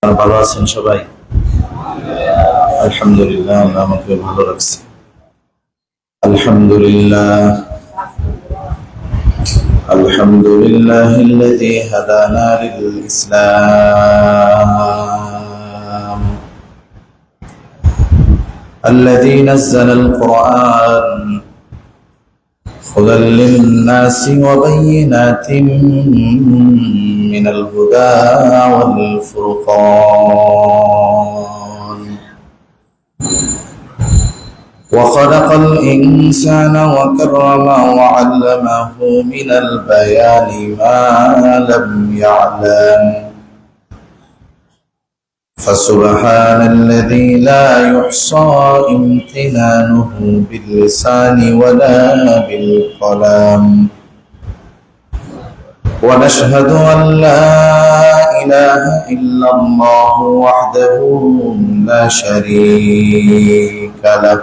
ভালো আছেন সবাই? আলহামদুলিল্লাহ, আল্লাহ আমাকে ভালো রাখছে। আলহামদুলিল্লাহ, আলহামদুলিল্লাহিল্লাযী হাদানা লিল ইসলাম الذي نزل القرآن هدى للناس وبينات من الهدى والفرقان وخلق الإنسان وكرمه وعلمه من البيان ما لم يعلم فسبحان الذي لا يحصى امتنانه باللسان ولا بالقلم ونشهد أن لا إله إلا الله وحده لا شريك له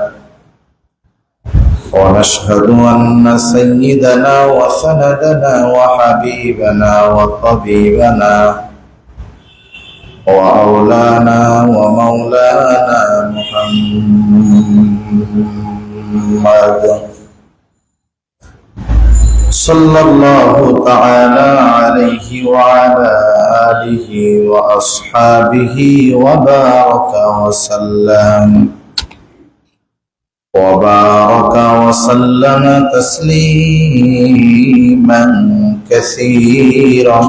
ونشهد أن سيدنا وسندنا وحبيبنا وطبيبنا وأولانا ومولانا محمد صلى الله تعالى عليه وعلى آله وأصحابه وبارك وسلم تسليما كثيرا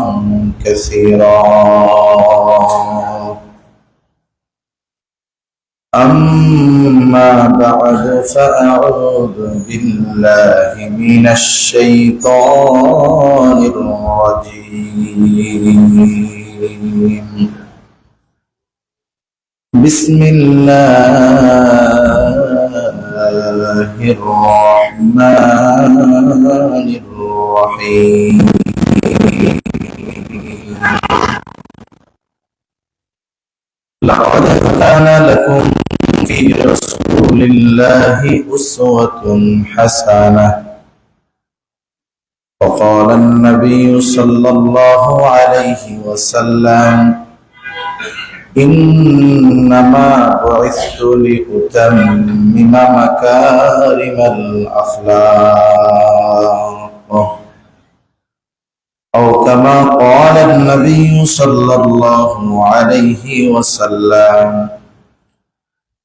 أما بعد فأعوذ بالله من الشيطان الرجيم بسم الله الرحمن الرحيم لقد كان لكم في رسول الله أسوة حسنة وقال النبي صلى الله عليه وسلم إنما بعثت لأتمم مكارم الأخلاق أو كما قال النبي صلى الله عليه وسلم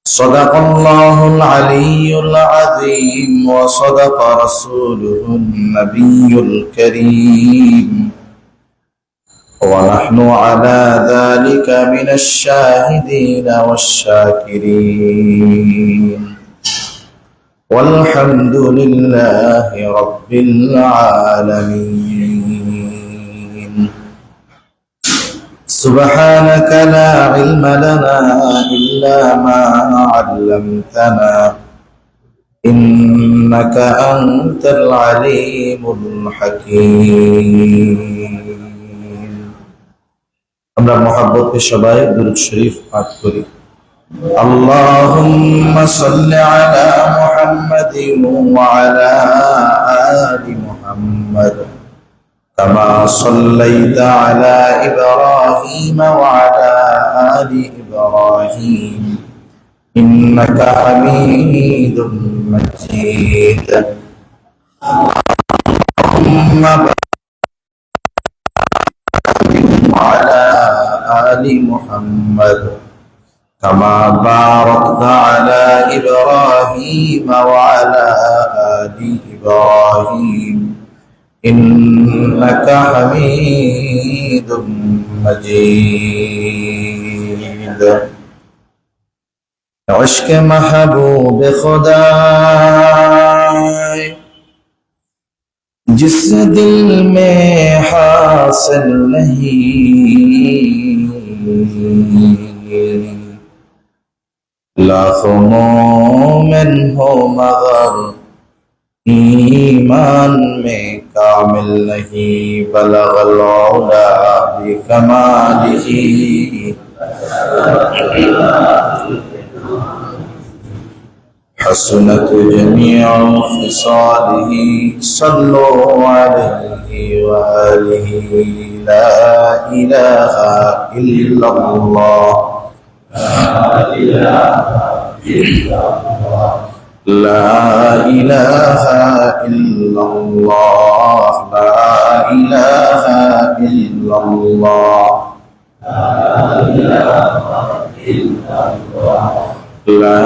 صدق الله العلي العظيم وصدق رسوله النبي الكريم ونحن على ذلك من الشاهدين والشاكرين والحمد لله رب العالمين سبحانك لا علم لنا إلا ما علمتنا إنك أنت العليم الحكيم আমরা মহব্বতে সবাই দুরূদ শরীফ পাঠ করি। اللهم صل على محمد وعلى آل محمد كما صليت على إبراهيم وعلى آل إبراهيم إنك حميد مجيد اللهم وعلى آل محمد كما باركت على إبراهيم وعلى آل إبراهيم إنك حميد مجيد عشق محبوب خدا जिस दिल में हासिल नहीं लाखों मोमिन हो मगर ईमान में कामिल नहीं बलगल औला बिकमालिही حسنت جميع خصاله صلوا عليه وآله لا إله إلا الله لا إله إلا الله لا إله إلا الله لا إله إلا الله لا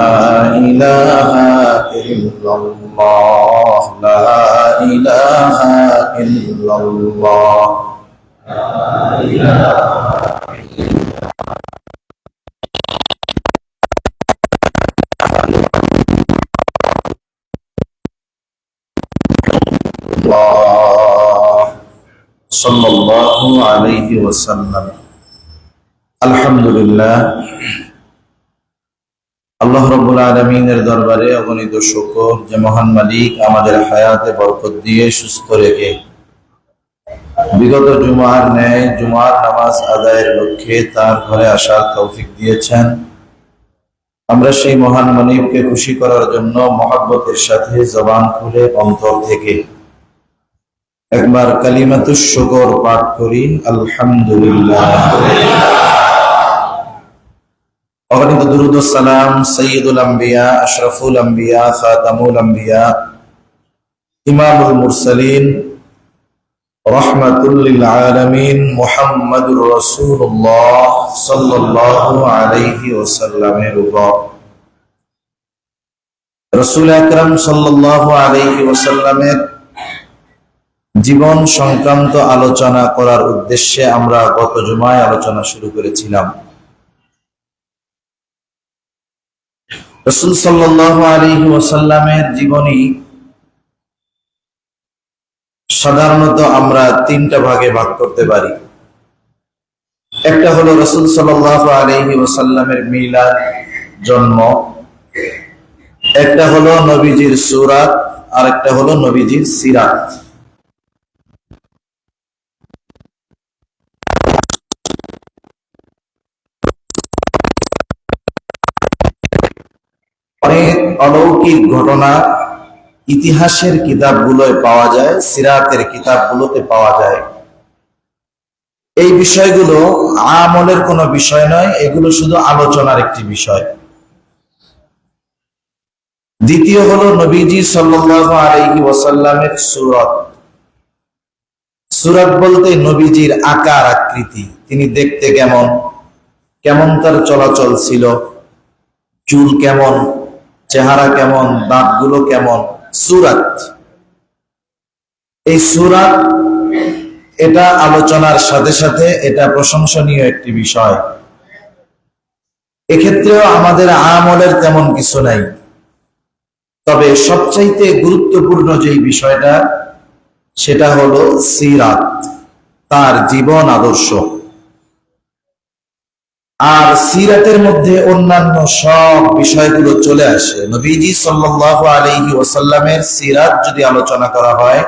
إله إلا الله صلى الله عليه وسلم الحمد لله আল্লাহ রাব্বুল আলামিনের দরবারে অগণিত শুকর যে মহান মালিক আমাদের হায়াতে বরকত দিয়ে সুস্থ রেখে বিগত জুমার ন্যায় জুমার নামাজ আদায়ের লক্ষ্যে তার ঘরে আসার তৌফিক দিয়েছেন। আমরা সেই মহান মালিককে খুশি করার জন্য মহব্বতের সাথে জবান খুলে অন্তর থেকে একবার কালিমাতুশ শুকর পাঠ করি, আলহামদুলিল্লাহ। অগণিত দুরূদ ও সালাম সাইয়্যিদুল আম্বিয়া, আশরাফুল আম্বিয়া, খাতামুল আম্বিয়া, ইমামুল মুরসালিন, রাহমাতুল লিল আলামিন মুহাম্মাদুর রাসূলুল্লাহ সাল্লাল্লাহু আলাইহি ওয়াসাল্লামের উপর রাসূল আকরাম সাল্লাল্লাহু আলাইহি ওয়াসাল্লামের জীবন সংক্রান্ত আলোচনা করার উদ্দেশ্যে আমরা গত জুমায় আলোচনা শুরু করেছিলাম। রাসূল সাল্লাল্লাহু আলাইহি ওয়াসাল্লামের জীবনী সাধারণত আমরা তিনটা ভাগে ভাগ করতে পারি। একটা হলো রাসূল সাল্লাল্লাহু আলাইহি ওয়াসাল্লামের মিলাদ, জন্ম, একটা হলো নবীজির সূরাত, আর একটা হলো নবীজির সিরাত। অনেক অলৌকিক ঘটনা ইতিহাসের কিতাবগুলোয় পাওয়া যায়, সিরাতের কিতাবগুলোতে পাওয়া যায়। এই বিষয়গুলো আমলের কোনো বিষয় নয়, এগুলো শুধু আলোচনার একটি বিষয়। দ্বিতীয় হলো নবীজি সাল্লাল্লাহু আলাইহি ওয়াসাল্লামের সূরত। সূরত বলতে নবীজির আকার আকৃতি, তিনি দেখতে কেমন, কেমন তার চলাচল ছিল, চুল কেমন, চেহারা কেমন, দাঁতগুলো কেমন, সূরত। এই সূরত এটা আলোচনার সাথে সাথে এটা প্রশংসনীয় একটি বিষয়। এক্ষেত্রেও আমাদের আমলের তেমন কিছু নাই, তবে সবচাইতে গুরুত্বপূর্ণ যেই বিষয়টা সেটা হলো সিরাত, তার জীবন আদর্শ। আর সিরাতের মধ্যে অন্যান্য সব বিষয়গুলো চলে আসে। নবীজি সাল্লাল্লাহু আলাইহি ওয়াসাল্লামের সিরাত যদি আলোচনা করা হয়,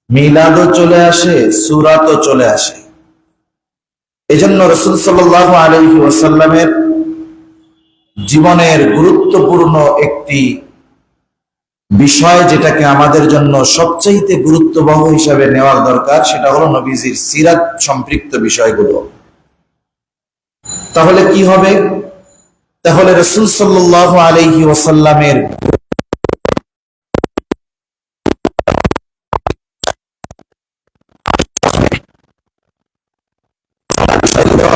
মিলাদও চলে আসে, সূরাতও চলে আসে। এজন্য রাসূল সাল্লাল্লাহু আলাইহি ওয়াসাল্লামের জীবনের গুরুত্বপূর্ণ একটি বিষয়, যেটাকে আমাদের জন্য সবচেয়ে গুরুত্ববহ হিসাবে নেওয়ার দরকার, সেটা হলো নবীজির সিরাত সম্পৃক্ত বিষয়গুলো। তাহলে কি হবে? তাহলে রাসূল সাল্লাল্লাহু আলাইহি ওয়াসাল্লামের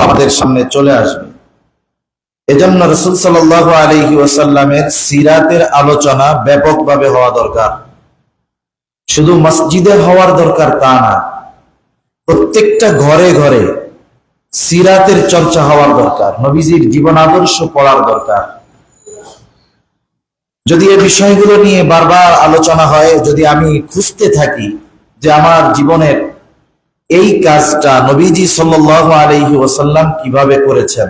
আমাদের সামনে চলে আসবে। এজন্য রাসূল সাল্লাল্লাহু আলাইহি ওয়াসাল্লামের সিরাতের আলোচনা ব্যাপকভাবে হওয়া দরকার। শুধু মসজিদে হওয়ার দরকার তা না, প্রত্যেকটা ঘরে ঘরে সিরাতের চর্চা হওয়ার দরকার, নবীজির জীবন আদর্শ পড়ার দরকার। যদি এই বিষয়গুলো নিয়ে বারবার আলোচনা হয়, যদি আমি খুঁজতে থাকি যে আমার জীবনের এই কাজটা নবীজি সাল্লাল্লাহু আলাইহি ওয়াসাল্লাম কিভাবে করেছেন,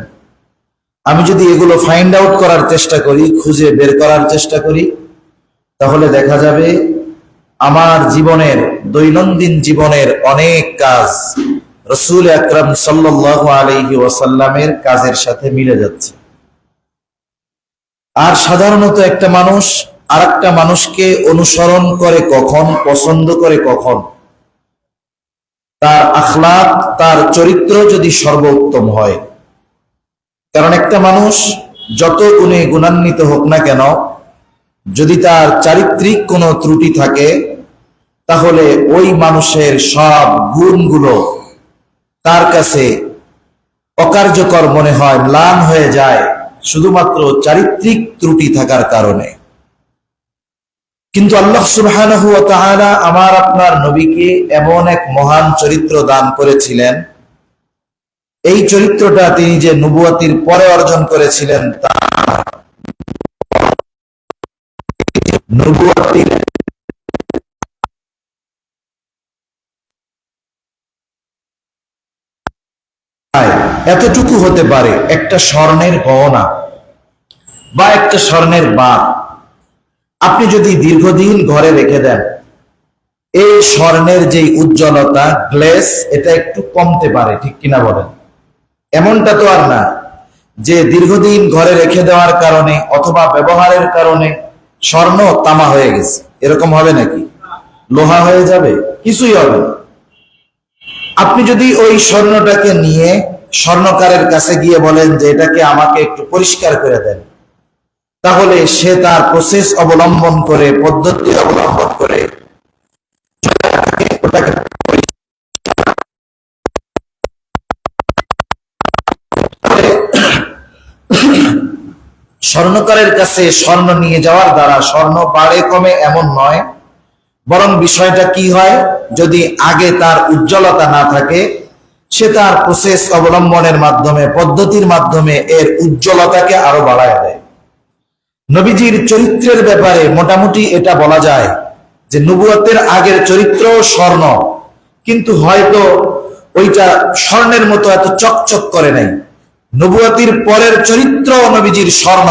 আমি যদি এগুলো ফাইন্ড আউট করার চেষ্টা করি, খুঁজে বের করার চেষ্টা করি, তাহলে দেখা যাবে আমার জীবনের, দৈনন্দিন জীবনের অনেক কাজ রাসূল আকরাম সাল্লাল্লাহু আলাইহি ওয়াসাল্লামের কাজের সাথে মিলে যাচ্ছে। আর সাধারণত একটা মানুষ আর একটা মানুষকে অনুসরণ করে কখন, পছন্দ করে কখন? তার আখলাক, তার চরিত্র যদি সর্বোত্তম হয়। কারণ একটা মানুষ যত গুণে গুণান্বিত হোক না কেন, যদি তার চারিত্রিক কোনো ত্রুটি থাকে, তাহলে ওই মানুষের সব গুণগুলো তার কাছে অকার্যকর মনে হয়, ম্লান হয়ে যায়, শুধুমাত্র চারিত্রিক ত্রুটি থাকার কারণে। কিন্তু আল্লাহ সুবহানাহু ওয়া তাআলা আমার আপনার নবীকে এমন এক মহান চরিত্র দান করেছিলেন, এই চরিত্রটা তিনি যে নবুয়তির পরে অর্জন করেছিলেন, তা নবুয়তির এতটুকু হতে পারে, একটা স্বর্ণের গহনা বা একটা স্বর্ণের বার আপনি যদি দীর্ঘদিন ঘরে রেখে দেন, এই স্বর্ণের যে উজ্জ্বলতা, গ্লেস, এটা একটু কমতে পারে, ঠিক কিনা বলেন? এমনটা তো আর না যে দীর্ঘদিন ঘরে রেখে দেওয়ার কারণে অথবা ব্যবহারের কারণে স্বর্ণ তামা হয়ে গেছে, এরকম হবে নাকি? লোহা হয়ে যাবে? কিছুই হবে না। আপনি যদি ওই স্বর্ণটাকে নিয়ে স্বর্ণকারের কাছে গিয়ে বলেন যে এটাকে আমাকে একটু পরিষ্কার করে দেন, তাহলে সে তার প্রসেস অবলম্বন করে, পদ্ধতি অবলম্বন করে ওটাকে স্বর্ণকারের কাছে স্বর্ণ নিয়ে যাওয়ার দ্বারা স্বর্ণ বাড়ে কমে এমন নয়, বরং বিষয়টা কি হয়, যদি আগে তার উজ্জ্বলতা না থাকে, সে তার প্রসেস অবলম্বনের মাধ্যমে, পদ্ধতির মাধ্যমে এর উজ্জ্বলতাকে আরো বাড়ায় দেয়। নবীজির চরিত্রের ব্যাপারে মোটামুটি এটা বলা যায় যে নবুয়তের আগের চরিত্র স্বর্ণ, কিন্তু হয়তো ওইটা স্বর্ণের মতো এত চকচক করে নাই। নবুয়তির পরের চরিত্র নবীজির স্বর্ণ,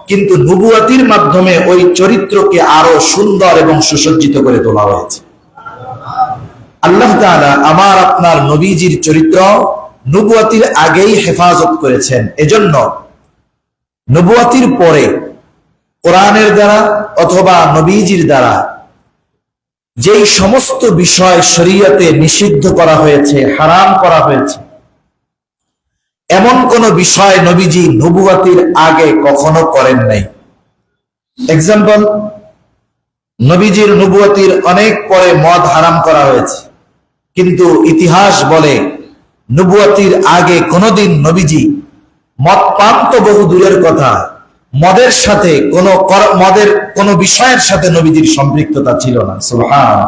কিন্তু নবুয়তির মাধ্যমে ওই চরিত্রকে আরো সুন্দর এবং সুসজ্জিত করে তোলা হয়েছে। আল্লাহ তাআলা আমার আপনার নবীজির চরিত্র নবুয়তির আগেই হেফাজত করেছেন। এজন্য নবুয়তির পরে কোরআনের দ্বারা অথবা নবীজির দ্বারা যেই সমস্ত বিষয় শরীয়তে নিষিদ্ধ করা হয়েছে, হারাম করা হয়েছে, এমন কোন বিষয় নবীজি নবুয়তির আগে কখনো করেন নাই। এক্সাম্পল, নবীজির নবুয়তির অনেক পরে মদ হারাম করা হয়েছে, কিন্তু ইতিহাস বলে নবুয়তির আগে কোনোদিন নবীজি মদ পান তো বহু দূরের কথা, মদের সাথে মদের কোন বিষয়ের সাথে নবীজির সম্পৃক্ততা ছিল না। সুবহানাল্লাহ।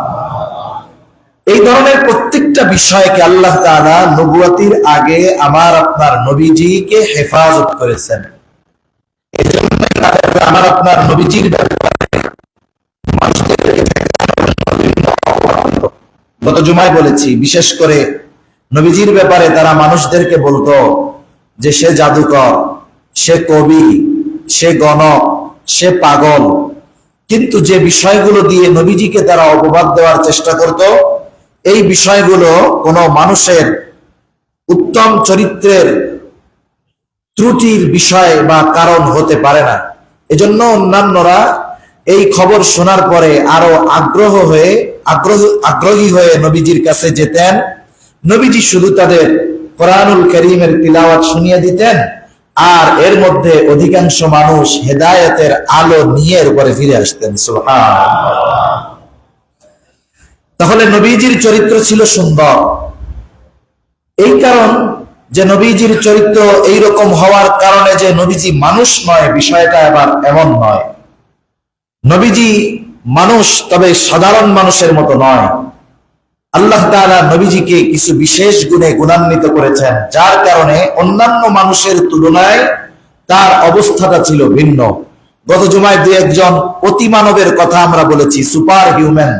এই ধরনের প্রত্যেকটা বিষয়কে আল্লাহ তাআলা নবুয়তির আগে আমার আপনার নবীজিকে হেফাজত করেছেন। এজন্য আমার আপনার নবীজির ব্যাপারে গত জুমায় বলেছি, বিশেষ করে নবীজির ব্যাপারে তারা মানুষদেরকে বলতো যে সে জাদুকর, সে কবি, সে গণক, সে পাগল। কিন্তু যে বিষয়গুলো দিয়ে নবীজিকে তারা অপবাদ দেওয়ার চেষ্টা করত, এই বিষয়গুলো কোনো মানুষের উত্তম চরিত্রের ত্রুটির বিষয় বা কারণ হতে পারে না। এজন্য অন্যান্যরা এই খবর শোনার পরে আরো আগ্রহী হয়ে নবীজির কাছে যেতেন। নবীজি শুধু তাদের কোরআনুল কারীমের তিলাওয়াত শুনিয়ে দিতেন, আর এর মধ্যে অধিকাংশ মানুষ হেদায়েতের আলো নিয়ে এর উপরে ফিরে আসতেন। সুবহানাল্লাহ। তাহলে নবীজির চরিত্র ছিল সুন্দর। এই কারণ যে নবীজির চরিত্র এইরকম হওয়ার কারণে যে নবীজি মানুষ নয়, বিষয়টা আবার এমন নয়। নবীজি মানুষ, তবে সাধারণ মানুষের মতো নয়। আল্লাহ তাআলা নবীজিকে কিছু বিশেষ গুণে গুণান্বিত করেছেন, যার কারণে অন্যান্য মানুষের তুলনায় তার অবস্থাটা ছিল ভিন্ন। গত জুমায় দুই একজন অতিমানবের কথা আমরা বলেছি, সুপার হিউম্যান।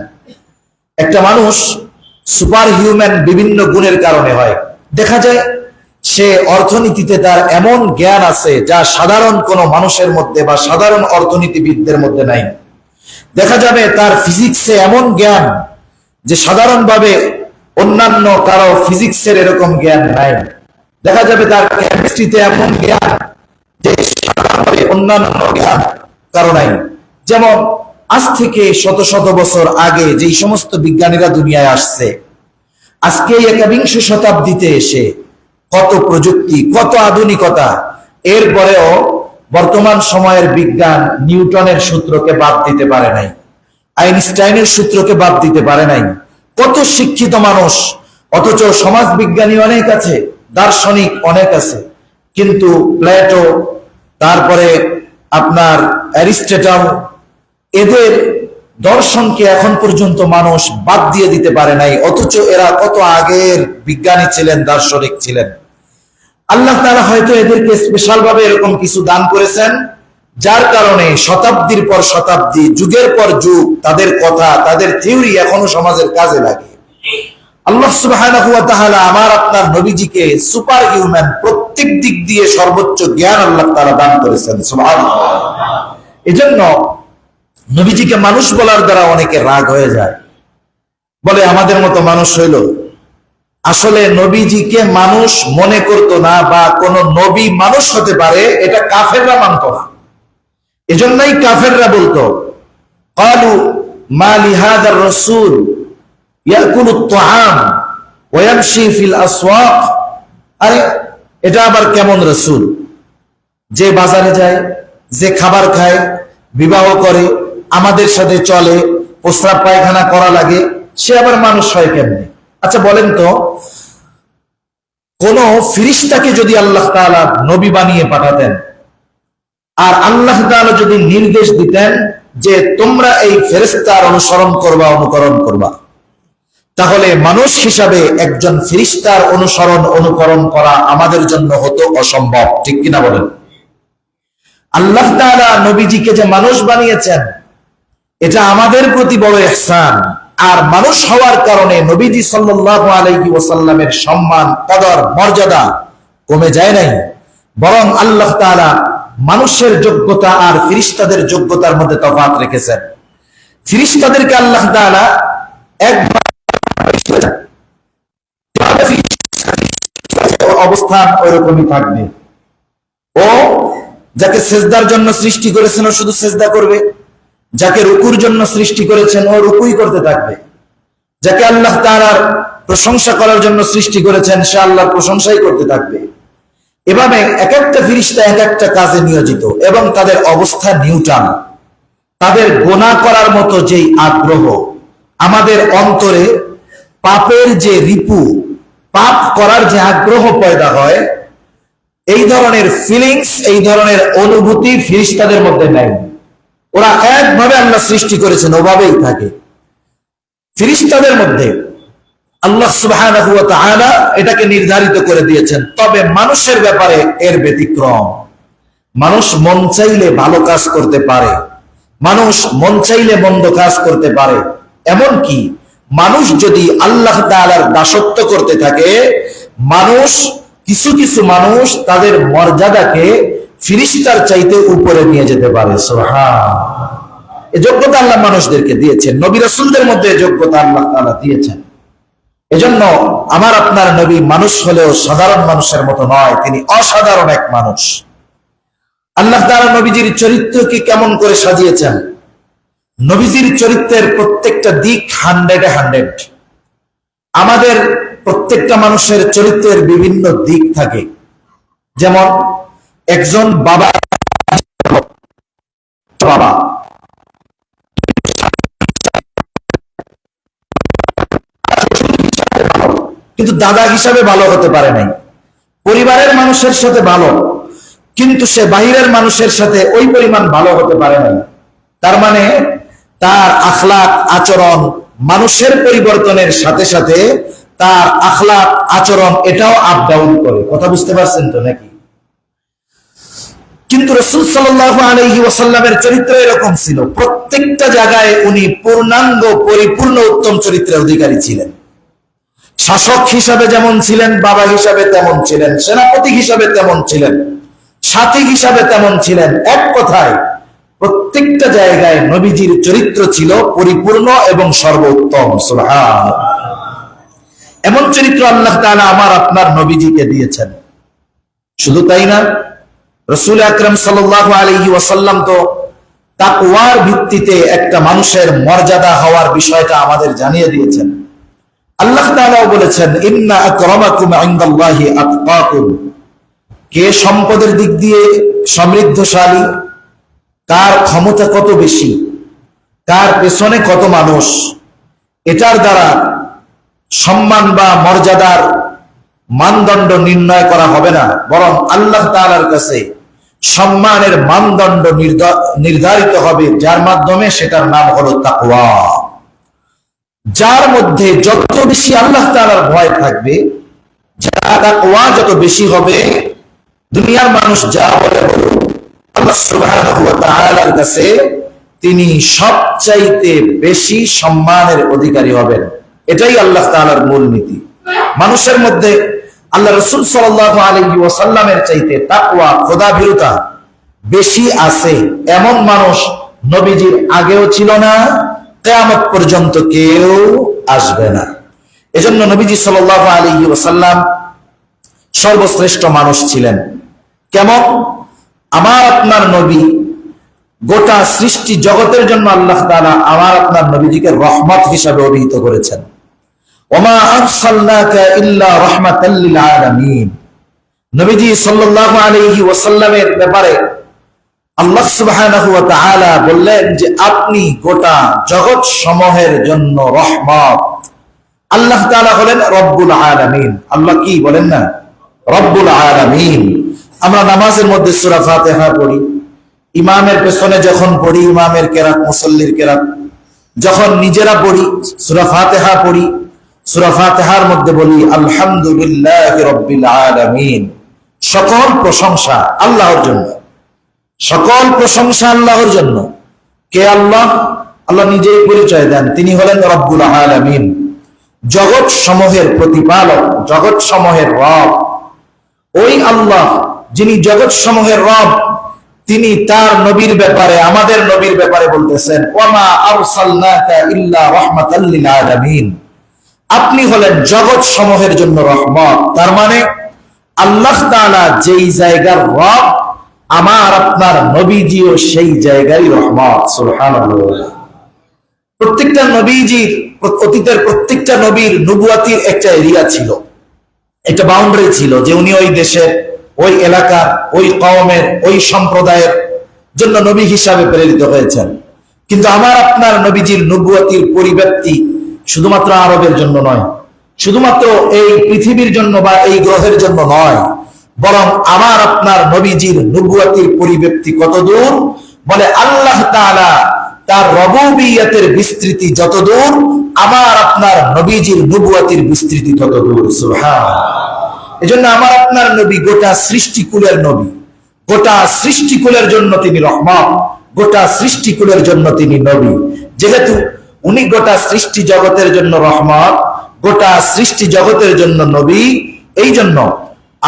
একটা মানুষ সুপার হিউম্যান বিভিন্ন গুণের কারণে হয়। দেখা যায় সে অর্থনীতিতে তার এমন জ্ঞান আছে যা সাধারণ কোনো মানুষের মধ্যে বা সাধারণ অর্থনীতিবিদদের মধ্যে নাই। দেখা যাবে তার ফিজিক্সে এমন জ্ঞান যে সাধারণভাবে অন্যান্য কারো ফিজিক্সের এরকম জ্ঞান নাই। দেখা যাবে তার কেমিস্ট্রিতে এমন জ্ঞান যে অন্যান্য জ্ঞান কারো নাই। যেমন আজ থেকে শত শত বছর আগে যেই সমস্ত বিজ্ঞানীরা দুনিয়ায় আসছে, আজকে একবিংশ শতাব্দীতে এসে কত প্রযুক্তি, কত আধুনিকতা, এরপরেও বর্তমান সময়ের বিজ্ঞান নিউটনের সূত্রকে বাদ দিতে পারে নাই, আইনস্টাইনের সূত্রকে বাদ দিতে পারে নাই। কত শিক্ষিত মানুষ, অথচ সমাজ বিজ্ঞানী অনেক আছে, দার্শনিক অনেক আছে, কিন্তু প্লেটো, তারপরে আপনার অ্যারিস্টটল, এদের দর্শনকে এখন পর্যন্ত মানুষ বাদ দিয়ে দিতে পারে নাই, অথচ এরা কত আগের বিজ্ঞানী ছিলেন, দার্শনিক ছিলেন। আল্লাহ তাআলা হয়তো এদেরকে স্পেশাল ভাবে এরকম কিছু দান করেছেন, যার কারণে শতাব্দীর পর শতাব্দী, যুগের পর যুগ তাদের কথা, তাদের থিওরি এখনো সমাজের কাজে লাগে। আল্লাহ সুবহানাহু ওয়া তাআলা আমার আপনার নবীজিকে সুপার হিউম্যান, প্রত্যেক দিক দিয়ে সর্বোচ্চ জ্ঞান আল্লাহ তাআলা দান করেছেন, সুবহানাল্লাহ। এজন্য নবীজিকে মানুষ বলার দ্বারা অনেকে রাগ হয়ে যায়, বলে আমাদের মতো মানুষ হইল। আসলে নবীজিকে মানুষ মনে করতো না, বা কোন নবী মানুষ হতে পারে এটা কাফেররা মানত না। এজন্যই কাফেররা বলতো ক্বালু মা লিহাদার রাসূল ইয়াকুলু আত-তাআম ওয়া ইয়ামশি ফিল আসওয়াক। আরে এটা আবার কেমন রাসূল, যে বাজারে যায়, যে খাবার খায়, বিবাহ করে, আমাদের সাথে চলে, প্রস্রাব পায়খানা করা লাগে, সে আবার মানুষ হয় কেমনে? আচ্ছা বলেন তো, কোন ফেরেশতাকে যদি আল্লাহ তাআলা নবী বানিয়ে পাঠাতেন, আর আল্লাহ তাআলা যদি নির্দেশ দিতেন যে তোমরা এই ফেরেশতার অনুসরণ করবা, অনুকরণ করবা, তাহলে মানুষ হিসাবে একজন ফেরেশতার অনুসরণ অনুকরণ করা আমাদের জন্য হতো অসম্ভব, ঠিক কিনা বলেন? আল্লাহ তাআলা নবীজিকে যে মানুষ বানিয়েছেন, এটা আমাদের প্রতি বড় ইহসান। আর মানুষ হওয়ার কারণে নবীজি সাল্লাল্লাহু আলাইহি ওয়াসাল্লামের সম্মান, কদর, মর্যাদা কমে যায় নাই, বরং আল্লাহ তাআলা মানুষের যোগ্যতা আর ফেরেশতাদের যোগ্যতার মধ্যে তফাৎ রেখেছেন। ফেরেশতাদেরকে আল্লাহ তাআলা একবার অবস্থান ওইরকমই থাকবে। ও যাকে সেজদার জন্য সৃষ্টি করেছেন ও শুধু সেজদা করবে, যাকে রুকুর জন্য সৃষ্টি করেছেন ও রুকুই করতে থাকবে, যাকে আল্লাহ তাআলার প্রশংসা করার জন্য সৃষ্টি করেছেন সে আল্লাহর প্রশংসাই করতে থাকবে। এভাবে এক একটা ফেরেশতা এক একটা কাজে নিয়োজিত, এবং তাদের অবস্থা নিউট্রাল। তাদের গুনাহ করার মতো যেই আগ্রহ, আমাদের অন্তরে পাপের যে রিপু, পাপ করার যে আগ্রহ পয়দা হয়, এই ধরনের ফিলিংস, এই ধরনের অনুভূতি ফেরেশতাদের মধ্যে নাই। ওরা একভাবে আল্লাহ সৃষ্টি করেছেন, ওভাবেই থাকে। ফেরেশতাদের মধ্যে আল্লাহ সুবহানাহু ওয়া তাআলা এটাকে নির্ধারিত করে দিয়েছেন। তবে মানুষের ব্যাপারে এর ব্যতিক্রম। মানুষ মন চাইলে ভালো কাজ করতে পারে, মানুষ মন চাইলে মন্দ কাজ করতে পারে। এমনকি মানুষ যদি আল্লাহ তাআলার দাসত্ব করতে থাকে, মানুষ কিছু কিছু মানুষ তাদের মর্যাদাকে ফেরেশতার চাইতে উপরে নিয়ে যেতে পারে। সুবহানাল্লাহ। এই যোগ্যতা আল্লাহ মানুষদেরকে দিয়েছেন, নবী রাসূলদের মধ্যে যোগ্যতা আল্লাহ তাআলা দিয়েছেন। এজন্য আমার আপনার নবী মানুষ হলেও সাধারণ মানুষের মতো নয়, তিনি অসাধারণ এক মানুষ। আল্লাহ তাআলা নবীজির চরিত্রকে কেমন করে সাজিয়েছেন, নবীজির চরিত্রের প্রত্যেকটা দিক 100-এ 100। আমাদের প্রত্যেকটা মানুষের চরিত্রের বিভিন্ন দিক থাকে। যেমন একজন বাবা কিন্তু দাদা হিসাবে ভালো হতে পারে নাই। পরিবারের মানুষের সাথে ভালো, কিন্তু সে বাহিরের মানুষের সাথে ওই পরিমাণ ভালো হতে পারে নাই। তার মানে তার আখলাক আচরণ মানুষের পরিবর্তনের সাথে সাথে তার আখলাক আচরণ এটাও আপ ডাউন করে। কথা বুঝতে পারছেন তো নাকি? কিন্তু রাসূল সাল্লাল্লাহু আলাইহি ওয়াসাল্লামের চরিত্র এরকম ছিল, প্রত্যেকটা জায়গায় উনি পূর্ণাঙ্গ পরিপূর্ণ উত্তম চরিত্রের অধিকারী ছিলেন। শাসক হিসাবে যেমন ছিলেন, বাবা হিসাবে তেমন ছিলেন, সেনাপতি হিসাবে তেমন ছিলেন, সাথী হিসাবে তেমন ছিলেন। এক কথায় প্রত্যেকটা জায়গায় নবীজির চরিত্র ছিল পরিপূর্ণ এবং সর্বোত্তম। সুবহানাল্লাহ। এমন চরিত্র আল্লাহ তাআলা আমার আপনার নবীজিকে দিয়েছেন। শুধু তাই না, রাসূল আকরাম সাল্লাল্লাহু আলাইহি ওয়াসাল্লাম তো তাকওয়ার ভিত্তিতে একটা মানুষের মর্যাদা হওয়ার বিষয়টা আমাদের জানিয়ে দিয়েছেন। আল্লাহ তাআলাও বলেছেন, ইন্না আকরামাকুম ইনদাল্লাহি আতকাকুম। কে সম্পদের দিক দিয়ে সমৃদ্ধশালী, কার ক্ষমতা কত বেশি, কার পেছনে কত মানুষ, এটার দ্বারা সম্মান বা মর্যাদার মানদণ্ড নির্ণয় করা হবে না, বরং আল্লাহ তাআলার কাছে সম্মানের মানদণ্ড নির্ধারিত হবে, যার মাধ্যমে সেটার নাম হলো তাকওয়া। যার মধ্যে যত বেশি আল্লাহ তাআলার ভয় থাকবে, যার তাকওয়া যত বেশি হবে, দুনিয়ার মানুষ যা বলে আল্লাহ সুবহানাহু ওয়া তাআলার কাছে তিনি সবচাইতে বেশি সম্মানের অধিকারী হবেন। এটাই আল্লাহ তাআলার মূলনীতি। মানুষের মধ্যে আল্লাহ রাসূল সাল্লাল্লাহু আলাইহি ওয়াসাল্লামের চাইতে তাকওয়া, খোদাভীরুতা বেশি আছে এমন মানুষ নবীজির আগেও ছিল না, কিয়ামত পর্যন্ত কেউ আসবে না। এজন্য নবীজি সাল্লাল্লাহু আলাইহি ওয়াসাল্লাম সর্বশ্রেষ্ঠ মানুষ ছিলেন। কেমন? আমার আপনার নবী গোটা সৃষ্টি জগতের জন্য আল্লাহ তাআলা আমার আপনার নবীজিকে রহমত হিসাবে অভিহিত করেছেন। ওমা আরসালনাকা ইল্লা রাহমাতাল লিল আলামিন। নবীজি সাল্লাল্লাহু আলাইহি ওয়াসাল্লামের ব্যাপারে আল্লাহ সুবহানাহু ওয়া তাআলা বললেন যে আপনি গোটা জগৎ সমূহের জন্য রহমত। আল্লাহ তাআলা হলেন রব্বুল আলামিন। আল্লাহ কি বলেন না? রব্বুল আলামিন। আমরা নামাজের মধ্যে সূরা ফাতিহা পড়ি, ইমামের পেছনে যখন পড়ি ইমামের কেরাত, মুসল্লির কেরাত, যখন নিজেরা পড়ি সূরা ফাতিহা পড়ি, সূরা ফাতিহার মধ্যে বলি আলহামদুলিল্লাহি রাব্বিল আলামিন। সকল প্রশংসা আল্লাহর জন্য, সকল প্রশংসা আল্লাহর জন্য। কে আল্লাহ? আল্লাহ নিজেই পরিচয় দেন, তিনি হলেন রব্বুল আলামিন, জগৎ সমূহের প্রতিপালক, জগৎ সমূহের রব। ওই আল্লাহ যিনি জগৎ সমূহের রব, তিনি তার নবীর ব্যাপারে, আমাদের নবীর ব্যাপারে বলতেছেন ওয়ামা আরসালনাকা ইল্লা রাহমাতাল লিল আলামিন। আপনি হলেন জগৎ সমূহের জন্য রহমত। তার মানে আল্লাহ তাআলা যেই জায়গার রব, আমার আপনার নবীজিও সেই জায়গায় রহমত। সুবহানাল্লাহ। প্রত্যেকটা নবীজির, অতীতের প্রত্যেকটা নবীর নবুয়াতির একটা এরিয়া ছিল, একটা বাউন্ডারি ছিল, যে উনি ওই দেশের, ওই এলাকার, ওই কওমের, ওই সম্প্রদায়ের জন্য নবী হিসাবে প্রেরিত হয়েছেন। কিন্তু আমার আপনার নবীজির নবুয়াতির পরিব্যাপ্তি শুধুমাত্র আরবের জন্য নয়, শুধুমাত্র এই পৃথিবীর জন্য বা এই গ্রহের জন্য নয়, বরং আমার আপনার নবীজির নবুয়াতির পরিব্যাপ্তি কত দূর? বলে আল্লাহ তাআলা তার রবুবিয়তের বিস্তৃতি যত দূর, আমার আপনার নবীজির নবুয়াতির বিস্তৃতি তত দূর। সুবহানাল্লাহ। এজন্য আমার আপনার নবী গোটা সৃষ্টিকুলের নবী, গোটা সৃষ্টিকুলের জন্য তিনি রহমত, গোটা সৃষ্টিকুলের জন্য তিনি নবী। যেহেতু উনি গোটা সৃষ্টি জগতের জন্য রহমত, গোটা সৃষ্টি জগতের জন্য নবী, এই জন্য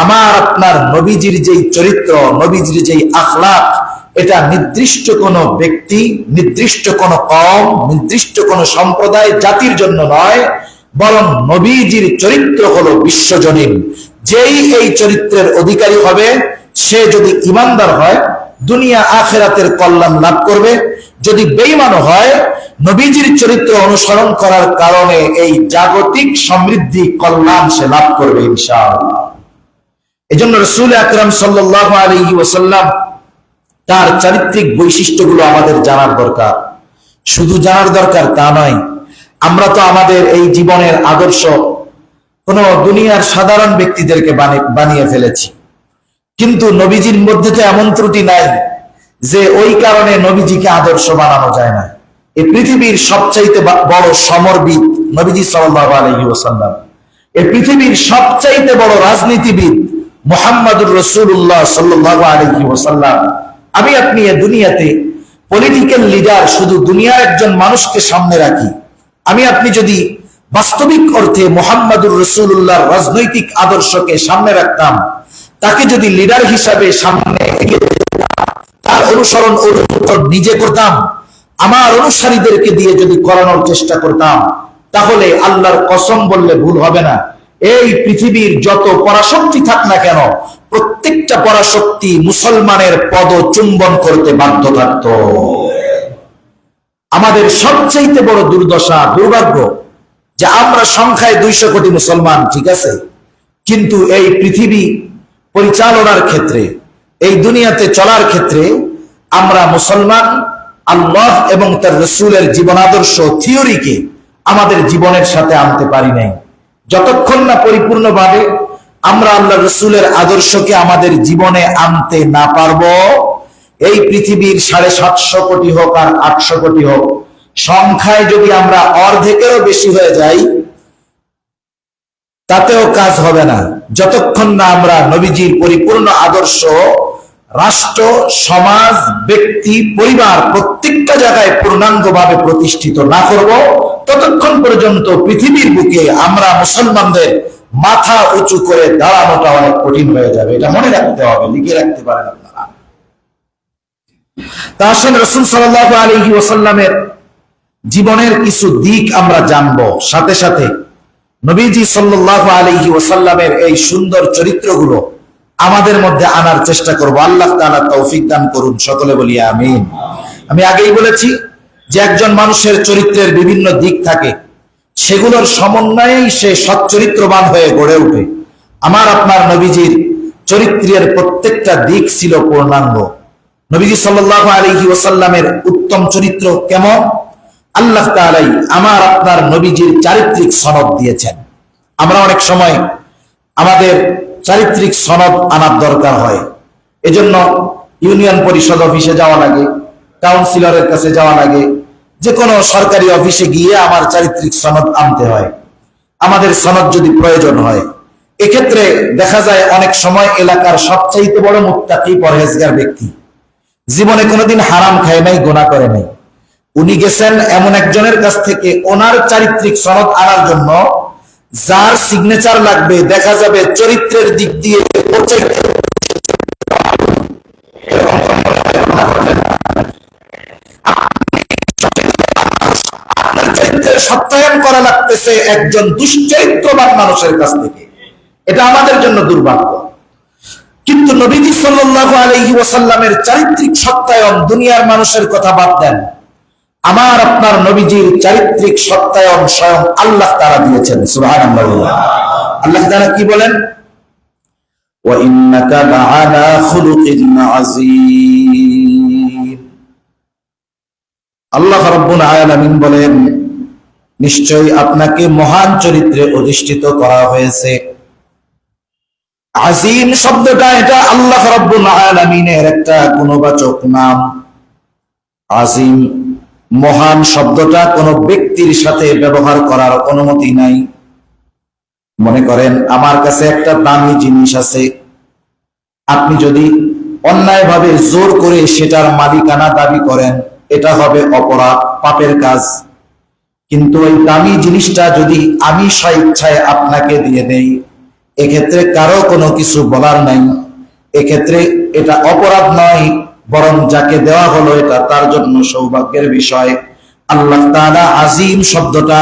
আমার আপনার নবীজির যেই চরিত্র, নবীজির যেই আখলাক, এটা নির্দিষ্ট কোন ব্যক্তি, নির্দিষ্ট কোন কওম, নির্দিষ্ট কোন সম্প্রদায়, জাতির জন্য নয়, বরং নবীজির চরিত্র হলো বিশ্বজনীন। যেই এই চরিত্রের অধিকারী হবে, সে যদি ঈমানদার হয় দুনিয়া আখিরাতের কল্যাণ লাভ করবে, যদি বেঈমান হয় নবীজির চরিত্র অনুসরণ করার কারণে এই জাগতিক সমৃদ্ধি কল্যাণ সে লাভ করবে ইনশাআল্লাহ। এজন্য রাসূল আকরাম সাল্লাল্লাহু আলাইহি ওয়াসাল্লাম তার চারিত্রিক বৈশিষ্ট্যগুলো আমাদের জানার দরকার। শুধু জানার দরকার তা নয়, আমরা তো আমাদের এই জীবনের আদর্শ কোন দুনিয়ার সাধারণ ব্যক্তিদেরকে বানিয়ে ফেলেছি, কিন্তু নবীজির মধ্যে তো এমন ত্রুটি নাই যে ওই কারণে নবীজিকে আদর্শ বানানো যায় না। এই পৃথিবীর সবচাইতে বড় সমরবিদ নবীজি সাল্লাল্লাহু আলাইহি ওয়াসাল্লাম, এই পৃথিবীর সবচাইতে বড় রাজনীতিবিদ মুহাম্মদুর রাসূলুল্লাহ সাল্লাল্লাহু আলাইহি ওয়াসাল্লাম। আমি আপনি এই দুনিয়াতে পলিটিক্যাল লিডার শুধু দুনিয়ার একজন মানুষকে সামনে রাখি, আমি আপনি যদি বাস্তবিক অর্থে মুহাম্মদুর রাসূলুল্লাহর রাজনৈতিক আদর্শকে সামনে রাখতাম, তাকে যদি লিডার হিসাবে সামনে তার অনুসরণ নিজে করতাম, আমার অনুসারীদেরকে দিয়ে যদি করানোর চেষ্টা করতাম, তাহলে আল্লাহর কসম বললে ভুল হবে না, এই পৃথিবীর যত পরাশক্তি থাক না কেন, প্রত্যেকটা পরাশক্তি মুসলমানের পদ চুম্বন করতে বাধ্য থাকত। আমাদের সবচেয়ে বড় দুর্দশা, দুর্ভাগ্য যে আমরা সংখ্যায় 200 কোটি মুসলমান, ঠিক আছে, কিন্তু এই পৃথিবী পরিচালনার ক্ষেত্রে, এই দুনিয়াতে চলার ক্ষেত্রে আমরা মুসলমান আল্লাহ এবং তার রাসূলের জীবন আদর্শ থিওরিকে আমাদের জীবনের সাথে আনতে পারি নাই। যতক্ষণ না পরিপূর্ণভাবে আমরা আল্লাহ রাসূলের আদর্শকে আমাদের জীবনে আনতে না পারবো, এই পৃথিবীর 750 কোটি হোক আর 800 কোটি হোক, সংখ্যায় যদি আমরা অর্ধেকেরও বেশি হয়ে যাই তাতেও কাজ হবে না, যতক্ষণ না আমরা নবীজির পরিপূর্ণ আদর্শ রাষ্ট্র, সমাজ, ব্যক্তি, পরিবার প্রত্যেকটা জায়গায় পূর্ণাঙ্গভাবে প্রতিষ্ঠিত না করব, ততক্ষণ পর্যন্ত পৃথিবীর বুকে আমরা মুসলমানদের মাথা উঁচু করে দাঁড়ানোটা অনেক কঠিন হয়ে যাবে। এটা মনে রাখতে হবে, লিখে রাখতে পারেন আপনারা। তা আসেন রাসূল সাল্লাল্লাহু আলাইহি ওয়াসাল্লামের জীবনের কিছু দিক আমরা জানবো, সাথে সাথে নবীজি সাল্লাল্লাহু আলাইহি ওয়াসাল্লামের এই সুন্দর চরিত্রগুলো আমাদের মধ্যে আনার চেষ্টা করব। আল্লাহ তাআলা তৌফিক দান করুন, সকলে বলি আমিন। আমি আগেই বলেছি যে একজন মানুষের চরিত্রের বিভিন্ন দিক থাকে, সেগুলোর সমন্বয়েই সে সচ্চরিত্রবান হয়ে গড়ে ওঠে। আমার আপনার নবীজির চরিত্রের প্রত্যেকটা দিক ছিল পূর্ণাঙ্গ। নবীজি সাল্লাল্লাহু আলাইহি ওয়াসাল্লামের উত্তম চরিত্র কেমন, আল্লাহ তাআলাই আমার আপনার নবীজির চারিত্রিক সনদ দিয়েছেন। আমরা অনেক সময় আমাদের চারিত্রিক সনদ আনার দরকার হয়, এজন্য ইউনিয়ন পরিষদ অফিসে যাওয়া লাগে, কাউন্সিলরের কাছে যাওয়া লাগে, যে কোনো সরকারি অফিসে গিয়ে আমার চারিত্রিক সনদ আনতে হয়, আমাদের সনদ যদি প্রয়োজন হয়। এক্ষেত্রে দেখা যায় অনেক সময় এলাকার সবচাইতে বড় মুত্তাকি পরহেজগার ব্যক্তি, জীবনে কোনোদিন হারাম খায় নাই, গুনাহ করে নাই, উনি গেছেন এমন একজনের কাছ থেকে ওনার চারিত্রিক সনদ আনার জন্য, যার সিগনেচার লাগবে দেখা যাবে চরিত্রের দিক দিয়ে সত্যায়ন করা লাগতেছে একজন দুশ্চরিত্রবান মানুষের কাছ থেকে। এটা আমাদের জন্য দুর্ভাগ্য। কিন্তু নবীজি সাল্লাল্লাহু আলাইহি ওয়াসাল্লামের চারিত্রিক সত্যায়ন দুনিয়ার মানুষের কথা বাদ দেন, আমার আপনার নবীজির চারিত্রিক সত্যায়ন স্বয়ং আল্লাহ তাআলা দিয়েছেন। সুবহানাল্লাহ। আল্লাহ তাআলা কি বলেন? ওয়া ইন্নাকা লাআলা খুলুকিন আযীম। আল্লাহ রাব্বুল আলামিন বলেন, নিশ্চয়ই আপনাকে মহান চরিত্রে অধিষ্ঠিত করা হয়েছে। আযীম শব্দটা এটা আল্লাহ রাব্বুল আলামিনের একটা গুণবাচক নাম। আযীম, মহান শব্দটা কোনো ব্যক্তির সাথে ব্যবহার করার অনুমতি নাই। মনে করেন আমার কাছে একটা দামি জিনিস আছে, আপনি যদি অন্যায়ভাবে জোর করে সেটার মালিকানা দাবি করেন, এটা হবে অপরাধ, পাপের কাজ। কিন্তু ওই দামি জিনিসটা যদি আমি স্বেচ্ছায় আপনাকে দিয়ে দেই, এক্ষেত্রে কারো কোনো কিছু বলার নাই, এক্ষেত্রে এটা অপরাধ নয়, বরং যাকে দেওয়া হলো এটা তার জন্য সৌভাগ্যের বিষয়। আল্লাহ তাআলা আযীম শব্দটা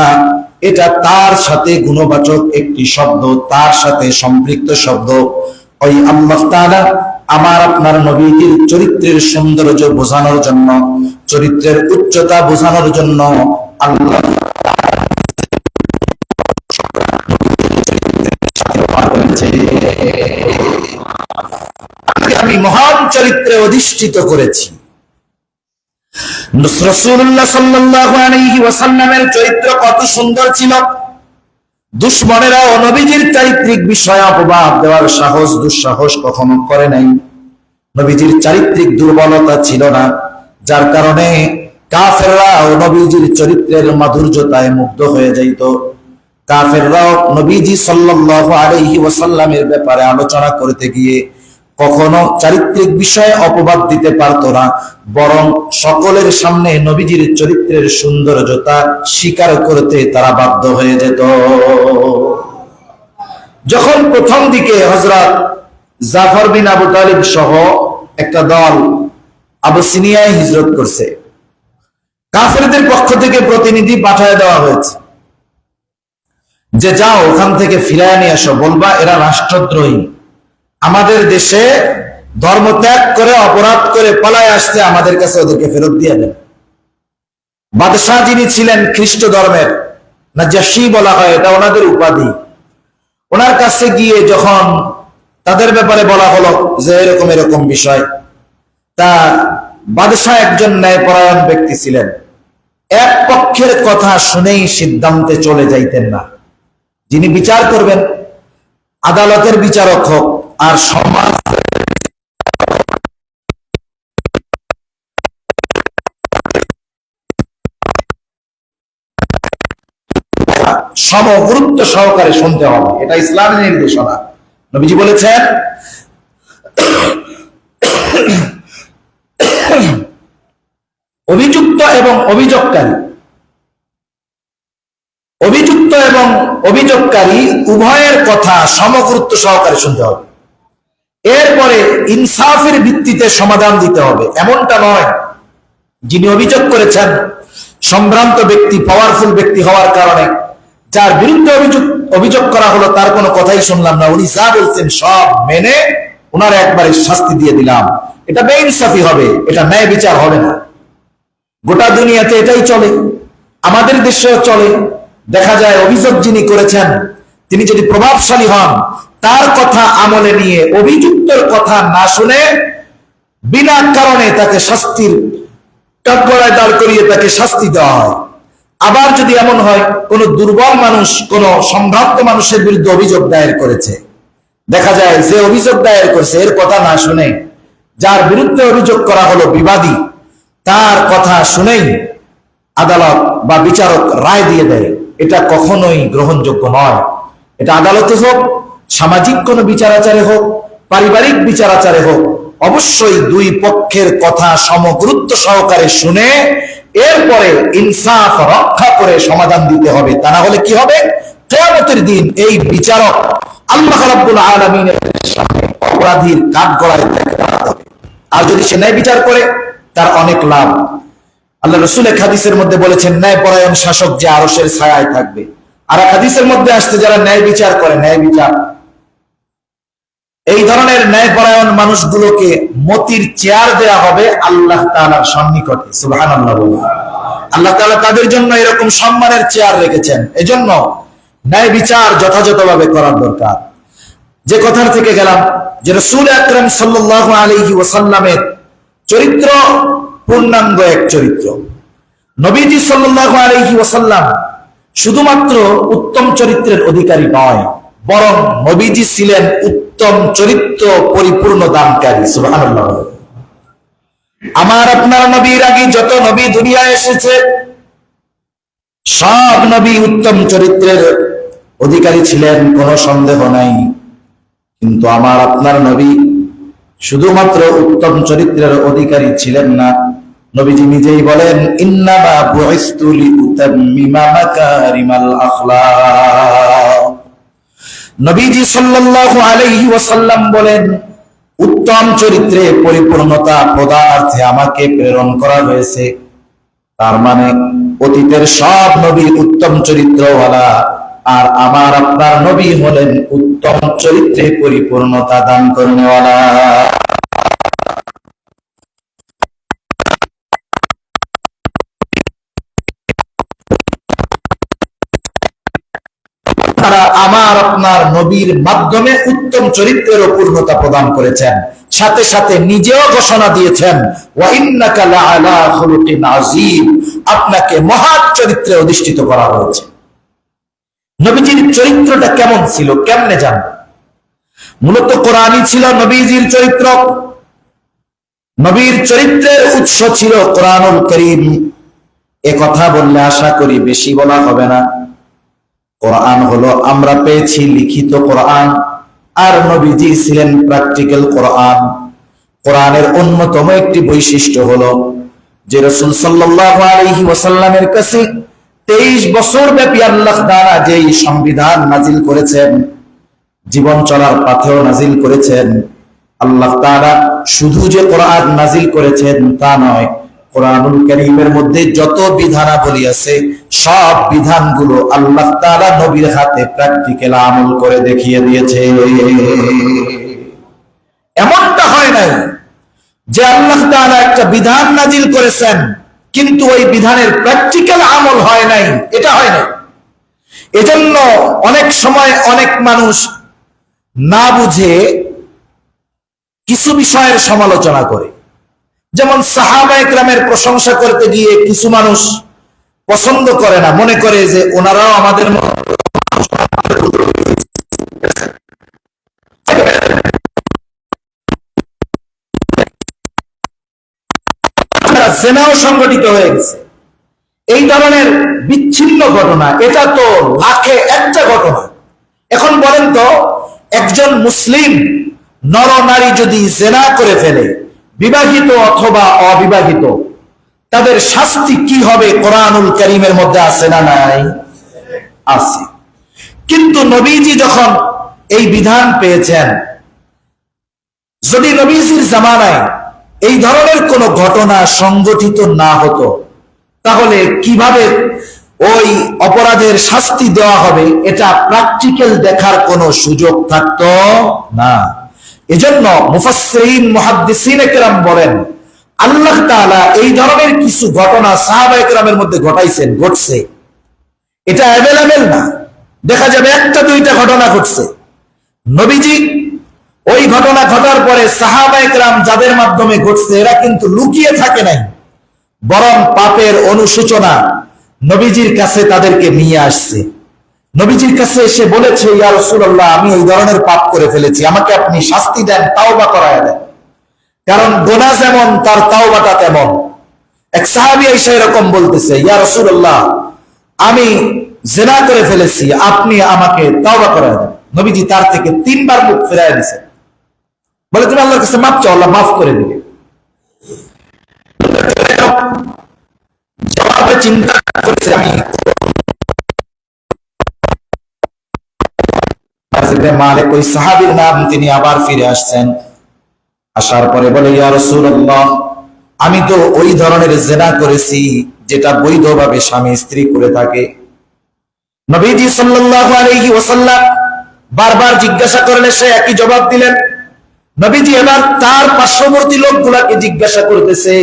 এটা তার সাথে গুণবাচক একটি শব্দ, তার সাথে সম্পৃক্ত শব্দ। ওই আল্লাহ তাআলা আমার আপনার নবীজির চরিত্রের সৌন্দর্য বোঝানোর জন্য, চরিত্রের উচ্চতা বোঝানোর জন্য আল্লাহ আমি মহান চরিত্রে অধিষ্ঠিত করেছি। রাসূলুল্লাহ সাল্লাল্লাহু আলাইহি ওয়াসাল্লামের চরিত্র কত সুন্দর ছিল, দুশমনেরাও নবীজির চারিত্রিক বিষয়ে অপবাদ দেওয়ার সাহস, দুঃসাহস কখনো করে নাই। নবীজির চারিত্রিক দুর্বলতা ছিল না, যার কারণে কাফেররাও নবীজির চরিত্রের মাধুর্যতায় মুগ্ধ হয়ে যাইত। কাফেররাও নবীজি সাল্লাল্লাহু আলাইহি ওয়াসাল্লামের ব্যাপারে আলোচনা করতে গিয়ে কখনো চারিত্রিক বিষয়ে অপবাদ দিতে পারত না, বরং সকলের সামনে নবীজির চরিত্রের সৌন্দর্যতা স্বীকার করতে তারা বাধ্য হয়ে যেত। যখন প্রথম দিকে হযরত জাফর বিন আবু তালিব সহ একটা দল আবিসিনিয়ায় হিজরত করছে, কাফেরদের পক্ষ থেকে প্রতিনিধি পাঠিয়ে দেওয়া হয়েছে যে যাও ওখান থেকে ফিরায় নিয়ে আসো, বলবা এরা রাষ্ট্রদ্রোহী, আমাদের দেশে ধর্ম ত্যাগ করে অপরাধ করে পালায় আসছে, আমাদের কাছে ওদেরকে ফেরত দিয়ে দেন। বাদশাহ যিনি ছিলেন খ্রিস্ট ধর্মের, নাজাশী বলা হয়, এটা ওনাদের উপাধি। ওনার কাছে গিয়ে যখন তাদের ব্যাপারে বলা হলো যে এরকম এরকম বিষয়, তা বাদশাহ একজন ন্যায়পরায়ণ ব্যক্তি ছিলেন, এক পক্ষের কথা শুনেই সিদ্ধান্তে চলে যাইতেন না। যিনি বিচার করবেন, আদালতের বিচারক হোক আর সমাজ সমগুরুত্ব সহকারে শুনতে হবে, এটা ইসলামের নির্দেশনা। নবীজি বলেছেন, অভিযুক্ত এবং অভিযোগকারী উভয়ের কথা সমগুরুত্ব সহকারে শুনতে হবে। এরপরে ইনসাফের ভিত্তিতে সমাধান দিতে হবে। এমনটা নয় যিনি অভিযোগ করেছেন সম্ভ্রান্ত ব্যক্তি, পাওয়ারফুল ব্যক্তি হওয়ার কারণে যার বিরুদ্ধে অভিযোগ করা হলো তার কোনো কথাই শুনলাম না, উনি যা বলছেন সব মেনে ওনার একবারে শাস্তি দিয়ে দিলাম। এটা বেইনসাফি হবে, এটা ন্যায় বিচার হবে না। গোটা দুনিয়াতে এটাই চলে, আমাদের দেশেও চলে। দেখা যায় অভিযোগ যিনি করেছেন তিনি যদি প্রভাবশালী হন, তার কথা আমলে নিয়ে অভিযুক্তর কথা না শুনে বিনা কারণে তাকে শাস্তির কাঠগড়ায় দাঁড় করিয়ে তাকে শাস্তি দেওয়া হয়। আবার যদি এমন হয় কোন দুর্বল মানুষ কোন সম্ভ্রান্ত মানুষের বিরুদ্ধে অভিযোগ দায়ের করেছে, দেখা যায় যে অভিযোগ দায়ের করেছে এর কথা না শুনে যার বিরুদ্ধে অভিযোগ করা হলো বিবাদী, তার কথা শুনেই আদালত বা বিচারক রায় দিয়ে দেয়। এটা কখনোই গ্রহণযোগ্য নয়। এটা আদালতে হোক, সামাজিক কোনো বিচারাচারে হোক, পারিবারিক বিচারাচারে হোক, অবশ্যই দুই পক্ষের কথা সমগুরুত্ব সহকারে শুনে এরপরে ইনসাফ রক্ষা করে সমাধান দিতে হবে। তা না হলে কি হবে? কিয়ামতের দিন এই বিচারক আল্লাহ রাব্বুল আলামিনের সামনে অপরাধীর কাঠগড়ায় দাঁড়াতে হবে। আর যদি সে ন্যায় বিচার করে তার অনেক লাভ। আল্লাহ রাসূল এক হাদিসের মধ্যে বলেছেন, ন্যায়পরায়ণ শাসক যে আরশের ছায়ায় থাকবে। আর এক হাদিসের মধ্যে আসছে, যারা ন্যায় বিচার করে, ন্যায় বিচার, এই ধরনের ন্যায়পরায়ণ মানুষগুলোকে মতির চেয়ার দেয়া হবে আল্লাহ তাআলার সন্নিকটে। সুবহানাল্লাহ। আল্লাহ তাআলা তাদের জন্য এরকম সম্মানের চেয়ার রেখেছেন। এজন্য ন্যায় বিচার যথাযথভাবে করার দরকার। যে কথার থেকে গেলাম যে রাসূল আকরাম সাল্লাল্লাহু আলাইহি ওয়াসাল্লামের চরিত্র পূর্ণাঙ্গ এক চরিত্র। নবীজি সাল্লাল্লাহু আলাইহি ওয়াসাল্লাম শুধুমাত্র উত্তম চরিত্রের অধিকারী নয়, বরং নবীজি ছিলেন উত্তম চরিত্র পরিপূর্ণ দানকারী। সুবহানাল্লাহ। আমার আপনার নবীর আগে যত নবী দুনিয়ায় এসেছে সব নবী উত্তম চরিত্রের অধিকারী ছিলেন, কোনো সন্দেহ নাই। কিন্তু আমার আপনার নবী শুধুমাত্র উত্তম চরিত্রের অধিকারী ছিলেন না। নবীজি নিজেই বলেন, ইন্নামা বুইসতু লিউতাম্মিমা মাকারিমাল আখলাক। নবীজি সাল্লাল্লাহু আলাইহি ওয়াসাল্লাম বলেন, উত্তম চরিত্রে পরিপূর্ণতা প্রদানার্থে আমাকে প্রেরণ করা হয়েছে। তার মানে অতীতের সব নবী উত্তম চরিত্রওয়ালা, আর আমার আপনার নবী হলেন উত্তম চরিত্রে পরিপূর্ণতা দান করেনেওয়ালা। তারা আমার আপনার নবীর মাধ্যমে উত্তম চরিত্রের পূর্ণতা প্রদান করেছেন, সাথে সাথে নিজেও ঘোষণা দিয়েছেন, ওয়া ইন্নাকা লাআলা খুলুকিন আযীম, আপনাকে মহৎ চরিত্রে অধিষ্ঠিত করা হয়েছে। নবীজির চরিত্রটা কেমন ছিল, কেমনে জানব? মূলত কোরআনই ছিল নবীজির চরিত্র। নবীর চরিত্রের উৎস ছিল কোরআনুল কারীম। এ কথা বললে আশা করি বেশি বলা হবে না। কোরআন হলো আমরা পেয়েছি লিখিত কোরআন, আর নবীজি ছিলেন প্র্যাকটিক্যাল কোরআন। কোরআনের অন্যতম একটি বৈশিষ্ট্য হলো যে রাসূল সাল্লাল্লাহু আলাইহি ওয়াসাল্লামের কাছে 23 বছর ব্যাপী আল্লাহ তাআলা যেই সংবিধান নাজিল করেছেন, জীবন চলার পথেও নাজিল করেছেন। আল্লাহ তাআলা শুধু যে কোরআন নাজিল করেছেন তা নয়, কোরআনুল কারীমের মধ্যে যত বিধানাবলী আছে সব বিধানগুলো আল্লাহ তাআলা নবীর হাতে প্র্যাকটিক্যাল আমল করে দেখিয়ে দিয়েছে। এমনটা হয় নাই যে আল্লাহ তাআলা একটা বিধান নাজিল করেছেন কিন্তু ওই বিধানের প্র্যাকটিক্যাল আমল হয় নাই, এটা হয় নাই। এজন্য অনেক সময় অনেক মানুষ না বুঝে কিছু বিষয়ের সমালোচনা করে। যেমন সাহাবায়ে কেরামের প্রশংসা করতে গিয়ে কিছু মানুষ পছন্দ করে না, মনে করে যে ওনারাও আমাদের জেনাও সংগঠিত হয়ে গেছে। এই ধরনের বিচ্ছিন্ন ঘটনা, এটা তো লাখে একটা ঘটনা। এখন বলেন তো, একজন মুসলিম নর নারী যদি জেনা করে ফেলে, বিবাহিত অথবা অবিবাহিত, তাদের শাস্তি কি হবে কোরআনুল কারীমের মধ্যে আছে না নাই? আছে। কিন্তু নবীজি যখন এই বিধান পেয়েছেন, যদি নবীজির জামানায় এই ধরনের কোন ঘটনা সংগঠিত না হতো, তাহলে কিভাবে ওই অপরাধের শাস্তি দেওয়া হবে এটা প্র্যাকটিক্যাল দেখার কোনো সুযোগ থাকতো না। এজন্য মুফাসসিরিন মুহাদ্দিসিন কেরাম বলেন, আল্লাহ তাআলা এই ধরনের কিছু ঘটনা সাহাবায়ে কেরামের মধ্যে ঘটছে, এটা অ্যাভেলেবেল না। দেখা যাবে একটা দুইটা ঘটনা ঘটছে, নবীজি ওই ঘটনা ঘটার পরে সাহাবায়ে কেরাম যাদের মাধ্যমে ঘটছে এরা কিন্তু লুকিয়ে থাকে নাই, বরং পাপের অনুশোচনা নবীজির কাছে তাদেরকে নিয়ে আসছে। নবীজির কাছে এসে বলেছে, ইয়া রাসূলুল্লাহ, আমি এই ধরনের পাপ করে ফেলেছি, আমাকে আপনি শাস্তি দেন, তাওবা করায় দেন। কারণ গুনাহ যেমন তার তাওবাটা তেমন। এক সাহাবী এসে এরকম বলতেছে, ইয়া রাসূলুল্লাহ, আমি জিনা করে ফেলেছি, আপনি আমাকে তাওবা করায় দেন। নবীজি তার থেকে 3 বার মুখ ফিরায় দিয়েছেন, বলে তুমি আল্লাহর কাছে মাফ চাও, আল্লাহ মাফ করে দিবে। জবাবে চিন্তা করছে, আমি মালিক ওই সাহাবীর নাম, তিনি আবার ফিরে আসছেন। আসার পরে বলে, ইয়া রাসূলুল্লাহ, আমি তো ওই ধরনের জিনা করেছি যেটা বৈধভাবে স্বামী স্ত্রী করে থাকে। নবীজি সাল্লাল্লাহু আলাইহি ওয়াসাল্লাম বারবার জিজ্ঞাসা করলে সে একই জবাব দিলেন। নবীজি এবার তার পার্শ্ববর্তী লোকগুলাকে জিজ্ঞাসা করতেছে,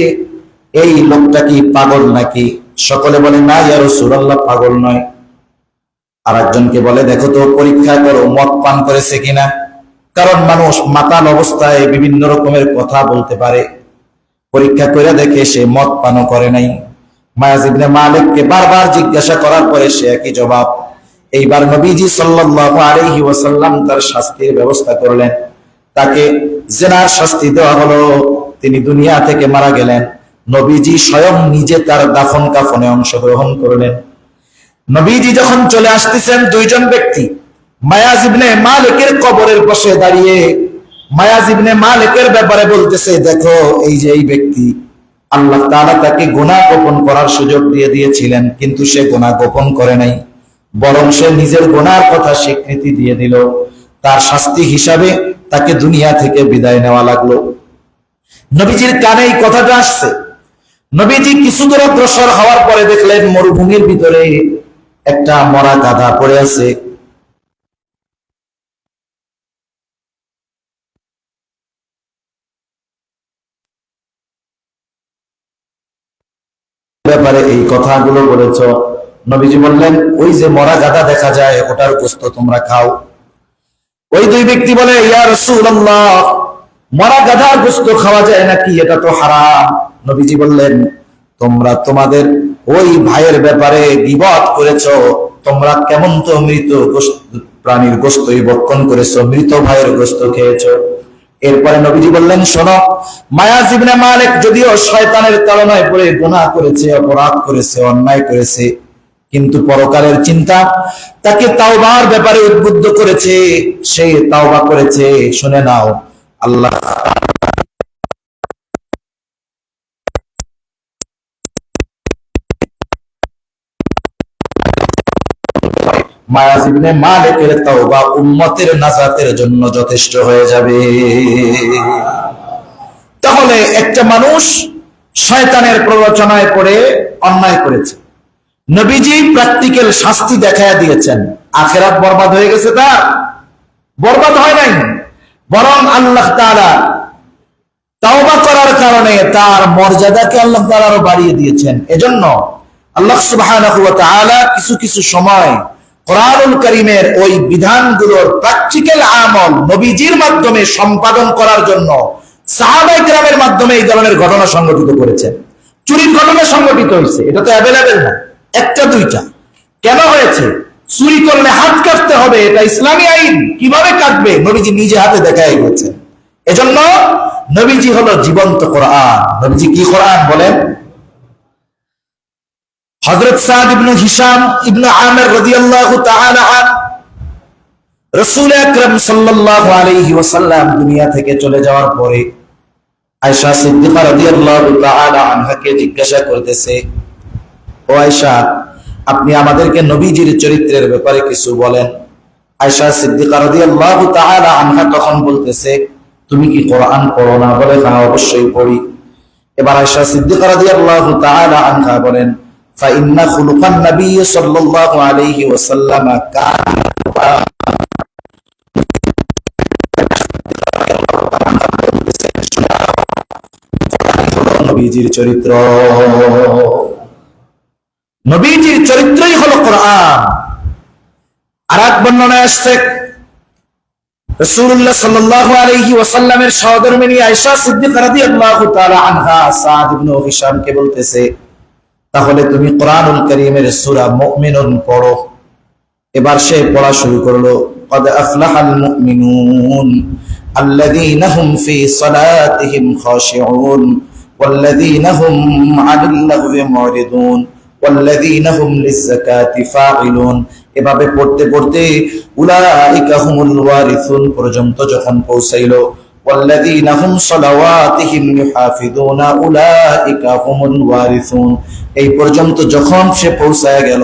এই লোকটা কি পাগল নাকি? সকলে বলে, না ইয়া রাসূলুল্লাহ, পাগল নয়। আর একজনকে বলে, দেখো তো পরীক্ষা করো মদ পান করেছে কিনা, কারণ মানুষ মাতাল অবস্থায় বিভিন্ন রকমের কথা বলতে পারে। পরীক্ষা করে দেখে সে মদ পানও করে নাই। মায়াজ ইবনে মালিককে বারবার জিজ্ঞাসা করার পরে সে একই জবাব। এইবার নবীজি সাল্লাল্লাহু আলাইহি ওয়াসাল্লাম তার শাস্তির ব্যবস্থা করলেন, তাকে জিনার শাস্তি দেওয়া হলো। তিনি দুনিয়া থেকে মারা গেলেন। নবীজি স্বয়ং নিজে তার দাফন কাফনে অংশগ্রহণ করলেন। নবীজি যখন চলে আসতেছেন, দুইজন ব্যক্তি মায়াজ ইবনে মালিকের কবরের পাশে দাঁড়িয়ে মায়াজ ইবনে মালিকের ব্যাপারে বলতেছে, দেখো এই যে এই ব্যক্তি, আল্লাহ তাআলা তাকে গুনাহ গোপন করার সুযোগ দিয়ে দিয়েছিলেন, কিন্তু সে গুনাহ গোপন করে নাই, বরং সে নিজের গুনাহর কথা স্বীকৃতি দিয়ে দিল। তার শাস্তি হিসাবে তাকে দুনিয়া থেকে বিদায় নেওয়া লাগলো। নবীজির কানে এই কথাটা আসছে। নবীজি কিছু দূর অগ্রসর হওয়ার পরে দেখলেন মরুভূমির ভিতরে একটা মরা গাধা পড়ে আছে। ব্যাপারে এই কথাগুলো বলেছ। নবীজি বললেন, ওই যে মরা গাধা দেখা যায়, ওটার গোশত তোমরা খাও। ওই দুই ব্যক্তি বলে, ইয়া রাসূলুল্লাহ, মরা গাধার গোশত খাওয়া যায় নাকি? এটা তো হারাম। নবীজি বললেন, তোমরা তোমাদের ওই ভাইয়ের ব্যাপারে গীবত করেছো, তোমরা কেমন তো মৃত প্রাণীর গোশতই ভক্ষণ করেছো, মৃত ভাইয়ের গোশত খেয়েছো। এরপরে নবীজি বললেন, শোনো, মায়াজ ইবনে মালিক যদিও শয়তানের তাড়নায় পড়ে গুনাহ করেছে, অপরাধ করেছে, অন্যায় করেছে, কিন্তু পরকালের চিন্তা তাকে তাওবার ব্যাপারে উদ্বুদ্ধ করেছে, সে তাওবা করেছে। শুনে নাও, আল্লাহ মায়াজ ইবনে মালিকের তাওবা উম্মতের নাজাতের জন্য যথেষ্ট হয়ে যাবে। তাহলে একটা মানুষ শয়তানের প্ররোচনায় পড়ে অন্যায় করেছে, নবীজি প্র্যাকটিক্যাল শাস্তি দেখায়া দিয়েছেন, আখিরাত বরবাদ হয়ে গেছে? তার বরবাদ হয় নাই, বরং আল্লাহ তাআলা তাওবা করার কারণে তার মর্যাদাকে আল্লাহ তাআলা আরো বাড়িয়ে দিয়েছেন। এজন্য আল্লাহ সুবহানাহু ওয়া তাআলা কিছু কিছু সময় কোরআনুল কারীমের ওই বিধানগুলোর প্র্যাকটিক্যাল আমল নবীজির মাধ্যমে সম্পাদন করার জন্য সাহাবায়ে কেরামের মাধ্যমে এই ধরনের ঘটনা সংঘটিত করেছেন। চুরির ঘটনা সংঘটিত হয়েছে, এটা তো অ্যাভেলেবেল না, একটা দুইটা। কেন হয়েছে? চুরি করলে হাত কাটতে হবে, এটা ইসলামী আইন। কিভাবে কাটবে নবীজি নিজে হাতে দেখাই গেছেন। এজন্য নবীজি হলো জীবন্ত কোরআন। নবীজি কি কোরআন বলেন? হযরত সাদ ইবনে হিশাম ইবনে আমির রাদিয়াল্লাহু তাআলা আন রাসূল আকরাম সাল্লাল্লাহু আলাইহি ওয়াসাল্লাম দুনিয়া থেকে চলে যাওয়ার পরে আয়েশা সিদ্দিকা রাদিয়াল্লাহু তাআলা আনহাকে জিজ্ঞাসা করতেছে, ও আয়েশা, আপনি আমাদেরকে নবীজির চরিত্রের ব্যাপারে কিছু বলেন। আয়েশা সিদ্দিকা রাদিয়াল্লাহু তাআলা আনহা তখন বলতেছে, তুমি কি কোরআন পড়ো না? বলে, হ্যাঁ, অবশ্যই পড়ি। এবার আয়েশা সিদ্দিকা রাদিয়াল্লাহু তাআলা আনহা বলেন, ফাইন্না খুলুকান নবী সাল্লাল্লাহু আলাইহি ওয়াসাল্লাম কানা নবীজির চরিত্র, নবীজির চরিত্রই হলো কোরআন। আর এক বর্ণনায় আসছে রাসূলুল্লাহ সাল্লাল্লাহু আলাইহি ওয়াসাল্লামের সহধর্মিণী আয়েশা সিদ্দিকা রাদিয়াল্লাহু তাআলা আনহা সাদ ইবনে হিশামকে বলতেছে, তাহলে তুমি কোরআনুল কারীমের সূরা মুমিনুন পড়ো। এবার সে পড়া শুরু করলো, قد أفلح المؤمنون الذين هم في صلاتهم خاشعون والذين هم عن اللغو معرضون والذين هم للزكاة فاعلون। এভাবে পড়তে পড়তে উলাইকা হুমুল ওয়ারিসুন পর্যন্ত যখন পৌঁছাইলো, والذين هم صلواتهم يحافظون أولئك هم الوارثون, এই পর্যন্ত যখন সে পৌঁছায় গেল,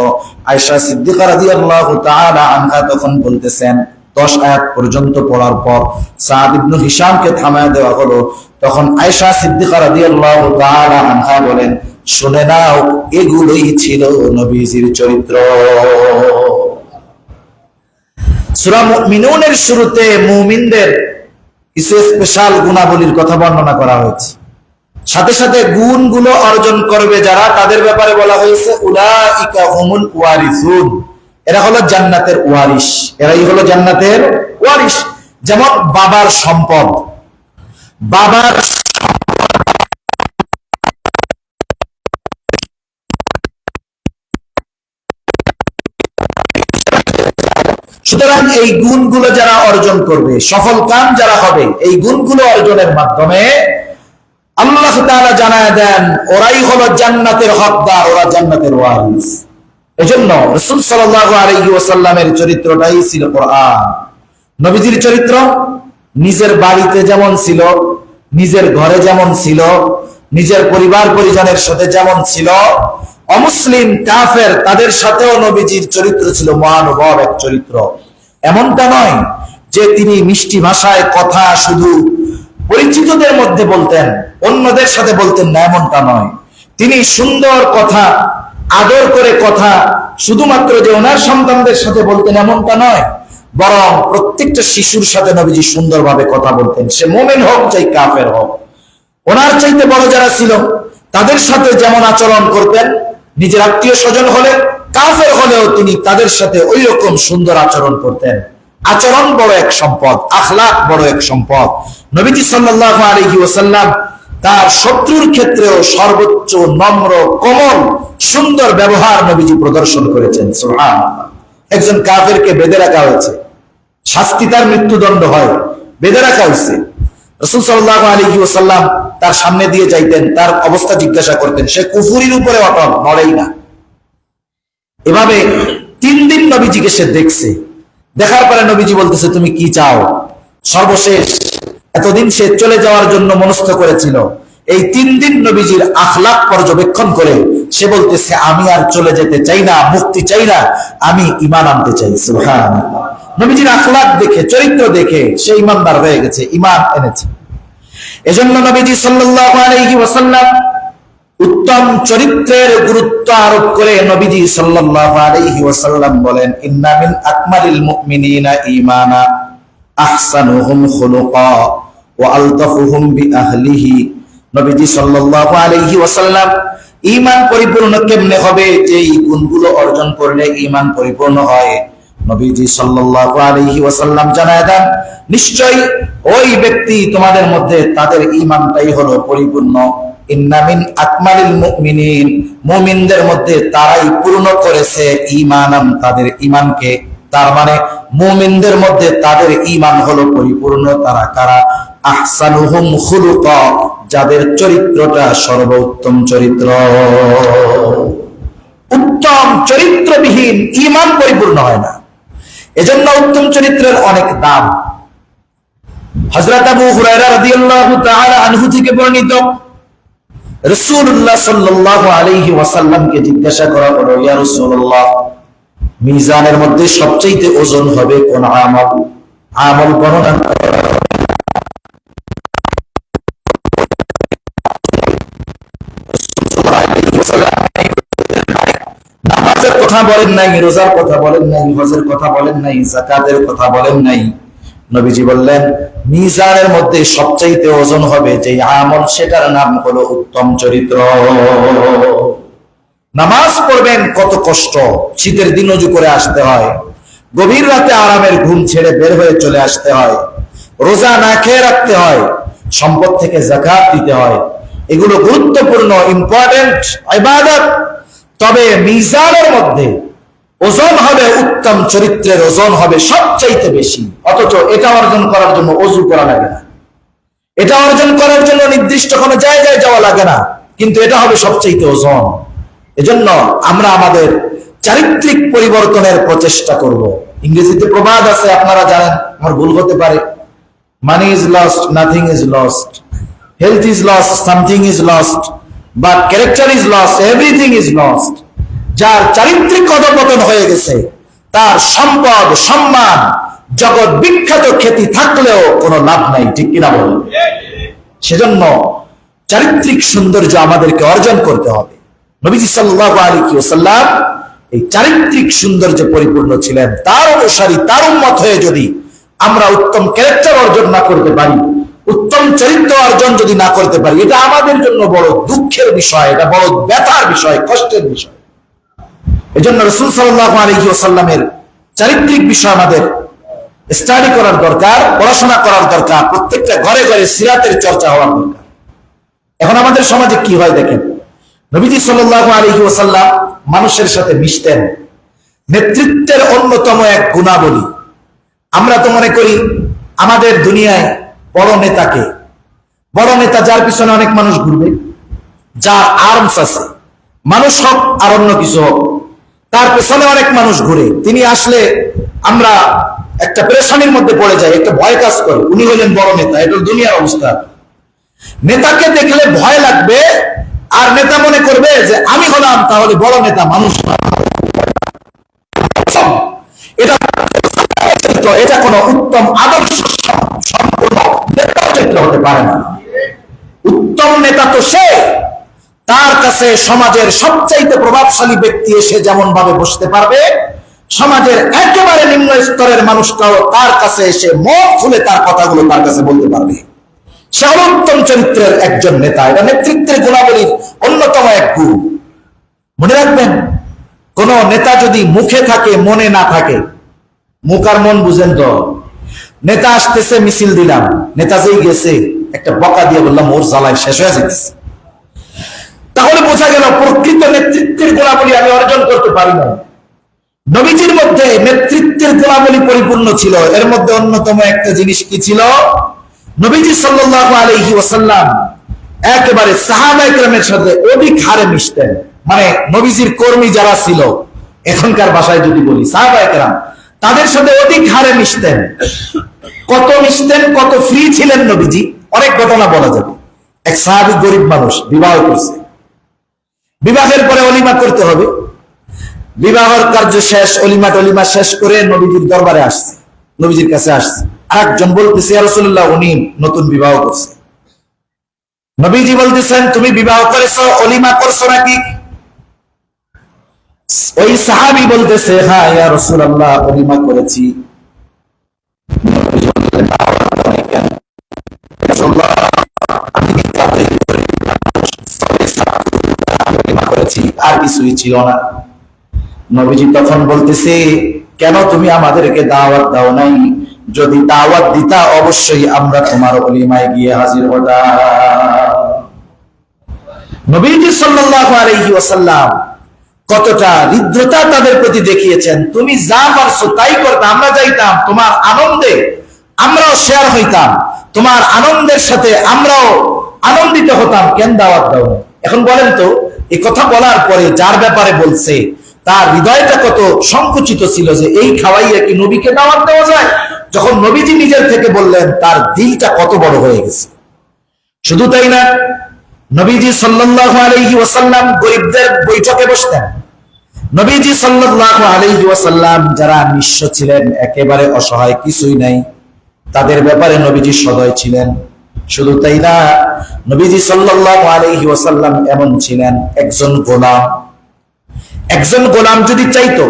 আয়েশা সিদ্দিকা রাদিয়াল্লাহু তাআলা আনহা তখন বলতেছেন, 10 আয়াত পর্যন্ত পড়ার পর সাদ ইবনে হিশামকে থামায় দেওয়া হলো। তখন আয়েশা সিদ্দিকা রাদিয়াল্লাহু তাআলা আনহা বলেন, শুনে নাও, এগুলোই ছিল নবীজির চরিত্র। সূরা মুমিনুনের শুরুতে মুমিনদের কিছু স্পেশাল গুণাবলীর কথা বর্ণনা করা হয়েছে। সাথে সাথে গুণগুলো অর্জন করবে যারা, তাদের ব্যাপারে বলা হয়েছে উলাইকা হুমুল ওয়ারিসুন, এরা হলো জান্নাতের ওয়ারিস। এরাই হলো জান্নাতের ওয়ারিস। যেমন বাবার সম্পদ, বাবার সুতরাং এই গুণগুলো যারা অর্জন করবে, সফল কাম যারা হবে, এই গুণগুলো অর্জনের মাধ্যমে আল্লাহ তাআলা জানায় দেন ওরাই হলো জান্নাতের হকদার, ওরা জান্নাতের ওয়ারিস। এজন্য রাসূল সাল্লাল্লাহু আলাইহি ওয়াসাল্লামের চরিত্রটাই ছিল কোরআন। নবীজির চরিত্র নিজের বাড়িতে যেমন ছিল, নিজের ঘরে যেমন ছিল, নিজের পরিবার পরিজনের সাথে যেমন ছিল, অমুসলিম কাফের তাদের সাথেও নবীজির চরিত্র ছিল মহানুভব এক চরিত্র। এমনটা নয় যে তিনি মিষ্টি ভাষায় কথা শুধু পরিচিতদের মধ্যে বলতেন, অন্যদের সাথে বলতেন না, এমনটা নয়। তিনি সুন্দর কথা, আদর করে কথা শুধুমাত্র যে ওনার সন্তানদের সাথে বলতেন এমনটা নয়, বরং প্রত্যেকটা শিশুর সাথে নবীজি সুন্দরভাবে কথা বলতেন। সে মুমিন হোক চাই কাফের হোক, ওনার চাইতে বড় যারা ছিল তাদের সাথে যেমন আচরণ করতেন, নিজের আত্মীয় স্বজন হলে, কাফের হলেও তিনি তাদের সাথে ওই রকম সুন্দর আচরণ করতেন। আচরণ বড় এক সম্পদ, আখলাক বড় এক সম্পদ। নবীজি সাল্লাল্লাহু আলাইহি ওয়াসাল্লাম তার শত্রুর ক্ষেত্রেও সর্বোচ্চ নম্র, কোমল, সুন্দর ব্যবহার নবীজি প্রদর্শন করেছেন। সুবহানাল্লাহ। একজন কাফেরকে বেঁধে রাখা হয়েছে, শাস্তি তার মৃত্যুদণ্ড হয়, বেঁধে রাখা হয়েছে। রাসূল সাল্লাল্লাহু আলাইহি ওয়াসাল্লাম তার সামনে দিয়ে যাইতেন, তার অবস্থা জিজ্ঞাসা করতেন, সে কুফরির উপরে অটল, নড়েই না। এভাবে 3 দিন নবীজিকে সে দেখছে। দেখার পরে নবীজি বলতেছে, তুমি কি চাও? সর্বশেষ এতদিন সে চলে যাওয়ার জন্য মনস্থ করেছিল, এই 3 দিন নবীজির আখলাক পর্যবেক্ষণ করে সে বলতেছে, আমি আর চলে যেতে চাই না, মুক্তি চাই না, আমি ঈমান আনতে চাই। সুবহানাল্লাহ। নবীজির আখলাক দেখে, চরিত্র দেখে সে ঈমানদার হয়ে গেছে, ঈমান এনেছে। এজন্য নবীজি সাল্লাল্লাহু আলাইহি ওয়াসাল্লাম উত্তম চরিত্রের গুরুত্ব আরোপ করে নবীজি সাল্লাল্লাহু আলাইহি ওয়াসাল্লাম বলেন, ইন্না মিন আকমালিল মুমিনিনা ঈমানা আহসানুহুম খুলুকা ওয়া আলতাফুহুম বিআহলিহি। নবীজি সাল্লাল্লাহু আলাইহি ওয়াসাল্লাম ঈমান পরিপূর্ণ কেমনে হবে, যে এই গুণগুলো অর্জন করলে ঈমান পরিপূর্ণ হয়, নবীজি সাল্লাল্লাহু আলাইহি ওয়াসাল্লাম জানায় দেন নিশ্চয়ই ওই ব্যক্তি তোমাদের মধ্যে তাদের ঈমানটাই হলো পরিপূর্ণ। ইন্না মিন আকমালিল মুমিনিন, মুমিনদের মধ্যে তারাই পূর্ণ করেছে ঈমানাম, তাদের ঈমানকে। তার মানে মুমিনদের মধ্যে তাদের ঈমান হলো পরিপূর্ণ। তারা কারা? আহসানুহুম খুলুকা, যাদের চরিত্রটা সর্বোত্তম চরিত্র। উত্তম চরিত্রবিহীন ঈমান পরিপূর্ণ হয় না। এজন্য উত্তম চরিত্রের অনেক দাম। হযরত আবু হুরায়রা রাদিয়াল্লাহু তাআলা আনহু থেকে বর্ণিত, রাসূলুল্লাহ সাল্লাল্লাহু আলাইহি ওয়াসাল্লামকে জিজ্ঞাসা করা হলো, ইয়া রাসূলুল্লাহ, মিজানের মধ্যে সবচেয়ে ওজন হবে কোন আমল? আমল গণনা নামাজের কথা বলেন নাই, রোজার কথা বলেন নাই, হজের কথা বলেন নাই, যাকাতের কথা বলেন নাই। নবীজি বললেন মিজানের মধ্যে সবচাইতে ওজন হবে যে আমল, সেটার নাম হলো উত্তম চরিত্র। নামাজ পড়বেন কত কষ্ট, শীতের দিন ওযু করে আসতে হয়, গভীর রাতে আরামের ঘুম ছেড়ে বের হয়ে চলে আসতে হয়, রোজা না খেয়ে রাখতে হয়, সম্পদ থেকে যাকাত দিতে হয়। এগুলো গুরুত্বপূর্ণ ইম্পর্টেন্ট ইবাদত। তবে মিজানের মধ্যে ওজন হবে উত্তম চরিত্রের, ওজন হবে সবচাইতে বেশি। অথচ এটা অর্জন করার জন্য ওযু করা লাগে না, এটা অর্জন করার জন্য নির্দিষ্ট কোনো জায়গায় যাওয়া লাগে না, কিন্তু এটা হবে সবচাইতে ওজন। এজন্য আমরা আমাদের চারিত্রিক পরিবর্তনের প্রচেষ্টা করব। ইংরেজিতে প্রবাদ আছে, আপনারা জানেন, আমার ভুল হতে পারে, money is lost, nothing is lost, health is lost, something is lost, but character is lost, everything is lost. যার চারিত্রিক অধঃপতন হয়ে গেছে, তার সম্পদ, সম্মান, জগৎ বিখ্যাত খ্যাতি থাকলেও কোনো লাভ নাই, ঠিক কিনা বলুন? সেজন্য চারিত্রিক সৌন্দর্য আমাদেরকে অর্জন করতে হবে। নবীজি সাল্লাল্লাহু আলাইহি ওয়াসাল্লাম এই চারিত্রিক সৌন্দর্যে পরিপূর্ণ ছিলেন। তার অনুসারী, তার উম্মত হয়ে যদি আমরা উত্তম ক্যারেক্টার অর্জন না করতে পারি, উত্তম চরিত্র অর্জন যদি না করতে পারি, এটা আমাদের জন্য বড় দুঃখের বিষয়, এটা বড় ব্যথার বিষয়, কষ্টের বিষয়। এজন্য রাসূল সাল্লাল্লাহু আলাইহি ওয়াসাল্লামের চারিত্রিক বিষয় আমাদের স্টাডি করার দরকার, পড়াশোনা করার দরকার, প্রত্যেকটা ঘরে ঘরে সিরাতের চর্চা হওয়ার দরকার। এখন আমাদের সমাজে কি হয় দেখেন, নবীজি সাল্লাল্লাহু আলাইহি ওয়াসাল্লাম মানুষের সাথে মিশতেন। নেতৃত্বের অন্যতম এক গুণাবলী, আমরা তো মনে করি আমাদের দুনিয়ায় বড় নেতাকে, বড় নেতা যার পিছনে অনেক মানুষ ঘুরবে, যার আর্মস আছে, মানুষ হোক আর অন্য কিছু হোক, তার পেছনে অনেক মানুষ ঘুরে, তিনি আসলে আমরা একটা পেরেশানির মধ্যে পড়ে যাই, একটা ভয় কাজ করে, উনি হলেন বড় নেতা। এটা দুনিয়ার অবস্থা। নেতাকে দেখলে ভয় লাগবে, আর নেতা মনে করবে যে আমি হলাম তাহলে বড় নেতা, মানুষ না। এটা এটা কোন উত্তম আদর্শ সম্পূর্ণ নেতা চরিত্র হতে পারে না। উত্তম নেতা তো সে, তার কাছে সমাজের সবচাইতে প্রভাবশালী ব্যক্তি এসে যেমন ভাবে বসতে পারবে, সমাজের একেবারে নিম্ন স্তরের মানুষটাও তার কাছে এসে মন খুলে তার কথাগুলো তার কাছে বলতে পারবে। সে উত্তম চরিত্রের একজন নেতা। এটা নেতৃত্বের গুণাবলীর অন্যতম এক গুণ। মনে রাখবেন, কোন নেতা যদি মুখে থাকে মনে না থাকে, মুখ আর মন বুঝেন তো, নেতা আসতেছে মিছিল দিলাম, নেতা যেই গেছে একটা বকা দিয়ে বললাম ওর জ্বালায় শেষ হয়ে যেতেছে, তাহলে বোঝা গেল প্রকৃত নেতৃত্বের গুণাবলী আমি অর্জন করতে পারি না। নবীজির মধ্যে নেতৃত্বের গুণাবলী পরিপূর্ণ ছিল। এর মধ্যে অন্যতম একটা জিনিস কি ছিল? নবীজি সাল্লাল্লাহু আলাইহি ওয়াসাল্লাম একেবারে সাহাবায়ে কেরামের সাথে অধিক হারে মিশতেন। মানে নবীজির কর্মী যারা ছিল, এখনকার ভাষায় যদি বলি সাহাবায়ে কেরাম, তাদের সাথে অধিক হারে মিশতেন। কত মিশতেন, কত ফ্রি ছিলেন নবীজি, অনেক ঘটনা বলা যাবে। এক সাহাবী গরিব মানুষ, বিবাহ করছে, বিবাহের পরে অলিমা করতে হবে, বিবাহের কার্য শেষ, অলিমা টলিমা শেষ করে নবীজির দরবারে আসছে, নবীজির কাছে আসছে। আরেকজন বলতেছে ইয়া রাসূলুল্লাহ, উনি নতুন বিবাহ করছে। নবীজি বলতেছেন তুমি বিবাহ করেছো, অলিমা করছো নাকি? ওই সাহাবী বলতেছে হ্যাঁ ইয়া রাসূলুল্লাহ, অলিমা করেছি। নবীজি বললেন করেছি, আর কিছুই ছিল না। নবীজি তখন বলতেছে, কেন তুমি আমাদেরকে দাওয়াত দাও নাই? যদি দাওয়াত দিতা অবশ্যই আমরা তোমার ওলিমায় গিয়ে হাজির হতাম। নবীজি সাল্লাল্লাহু আলাইহি ওয়াসাল্লাম কতটা হৃদ্রতা তাদের প্রতি দেখিয়েছেন। তুমি যা পারছো তাই করতে, আমরা যাইতাম তোমার আনন্দে, আমরাও শেয়ার হইতাম, তোমার আনন্দের সাথে আমরাও আনন্দিত হতাম, কেন দাওয়াত দাও? এখন বলেন তো, এই কথা বলার পরে যার ব্যাপারে বলছে তার হৃদয়টা কত সংকুচিত ছিল যে এই খাওয়াইয়া কি নবীকে দাওয়াত দেওয়া যায়? যখন নবীজি নিজের থেকে বললেন, তার দিলটা কত বড় হয়ে গেছে। শুধু তাই না, নবীজি সাল্লাল্লাহু আলাইহি ওয়াসাল্লাম গরিবদের বৈঠকে বসতেন। নবীজি সাল্লাল্লাহু আলাইহি ওয়াসাল্লাম যারা নিঃস্ব ছিলেন, একেবারে অসহায়, কিছুই নাই, তাদের ব্যাপারে নবীজি সদয় ছিলেন। শুধু তাই না, নবীজি সাল্লাল্লাহু আলাইহি ওয়াসাল্লাম এমন ছিলেন, একজন গোলাম যদি চাইতো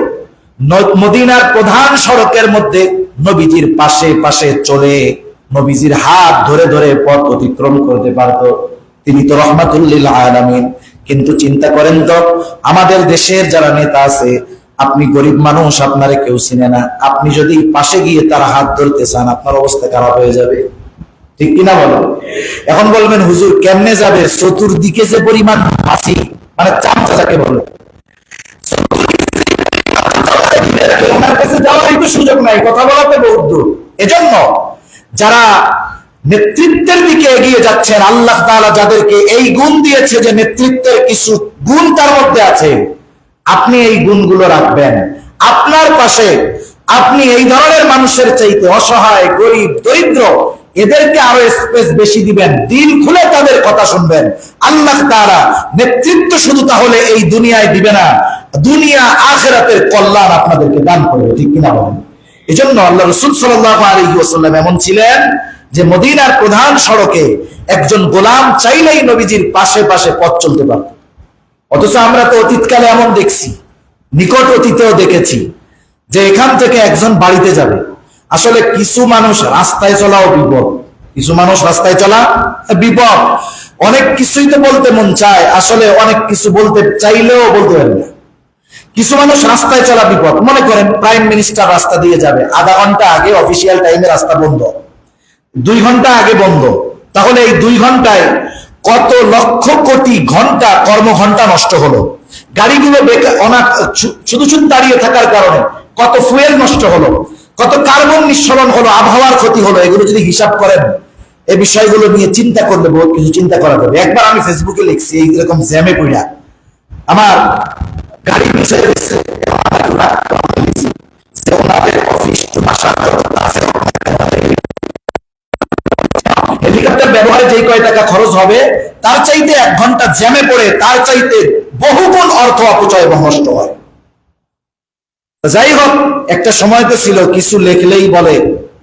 মদিনার প্রধান সড়কের মধ্যে নবীজির পাশে পাশে চলে নবীজির হাত ধরে ধরে পথ অতিক্রম করতে পারত। তিনি তো রহমাতুল লিল আলামিন। কিন্তু চিন্তা করেন তো, আমাদের দেশের যারা নেতা আছে, আপনি গরিব মানুষ, আপনারে কেউ চিনে না, আপনি যদি পাশে গিয়ে তার হাত ধরতে চান, আপনার অবস্থা খারাপ হয়ে যাবে, ঠিক কিনা বলেন? এখন বলবেন, হুজুর কেমনে যাবে? চতুর্দিকে যে পরিমাণ ফাঁসি, মানে চামচা যাকে বলে, ওনার কাছে যাওয়ারই তো সুযোগ নাই, কথা বলাতে বহুত দূর। এজন্য যারা নেতৃত্বের দিকে এগিয়ে যাচ্ছেন, আল্লাহ তাআলা যাদেরকে এই গুণ দিয়েছে যে নেতৃত্বের কিছু গুণ তার মধ্যে আছে, আপনি এই গুণগুলো রাখবেন আপনার পাশে। আপনি এই ধরনের মানুষের চাইতে অসহায়, গরিব, দরিদ্র, এদেরকে আরো স্পেস বেশি দিবেন, দিল খুলে তাদের কথা শুনবেন। আল্লাহ তাআলা নেতৃত্ব শুধু তাহলে এই দুনিয়ায় দিবে না, দুনিয়া আখিরাতের কল্যাণ আপনাদেরকে দান করবে, ঠিক কিনা বলেন? এজন্য আল্লাহ রাসূল সাল্লাল্লাহু আলাইহি ওয়াসাল্লাম এমন ছিলেন যে মদিনার প্রধান সড়কে একজন গোলাম চাইলেই নবীজির পাশে পাশে পথ চলতে পারত। অথচ আমরা তো অতীতকালে এমন দেখছি, নিকট অতীতেও দেখেছি যে এখান থেকে একজন বাড়িতে যাবে, আসলে কিছু মানুষ রাস্তায় চলাও বিপদ, কিছু মানুষ রাস্তায় চলা বিপদ। অনেক কিছুই তো বলতে মন চায়, আসলে অনেক কিছু বলতে চাইলেও বলতে পারি না। কিছু মানুষ রাস্তায় চলা বিপদ। মনে করেন প্রাইম মিনিস্টার রাস্তা দিয়ে যাবে, আধা ঘন্টা আগে অফিসিয়াল টাইমে রাস্তা বন্ধ, 2 ঘন্টা আগে বন্ধ, তাহলে এই 2 ঘন্টায় কত লক্ষ কোটি ঘন্টা কর্মঘন্টা নষ্ট হলো। গাড়িগুলো শুধু শুধু দাঁড়িয়ে থাকার কারণে কত ফুয়েল নষ্ট হলো, কত কার্বন নিঃসরণ হলো, আবহাওয়ার ক্ষতি হলো। এগুলো যদি হিসাব করেন, এই বিষয়গুলো নিয়ে চিন্তা করলে বহুত কিছু চিন্তা করা যাবে। একবার আমি ফেসবুকে লিখছি, এইরকম জ্যামে পড়া আমার গাড়ি মিশে গেছে, হেলিকপ্টার ব্যবহারে যে কয় টাকা খরচ হবে, তার চাইতে 1 ঘন্টা জ্যামে পড়ে তার চাইতে বহুগুণ অর্থ অপচয় এবং নষ্ট হয়। যাই হোক, একটা সময় তো ছিল কিছু লেখলেই বলে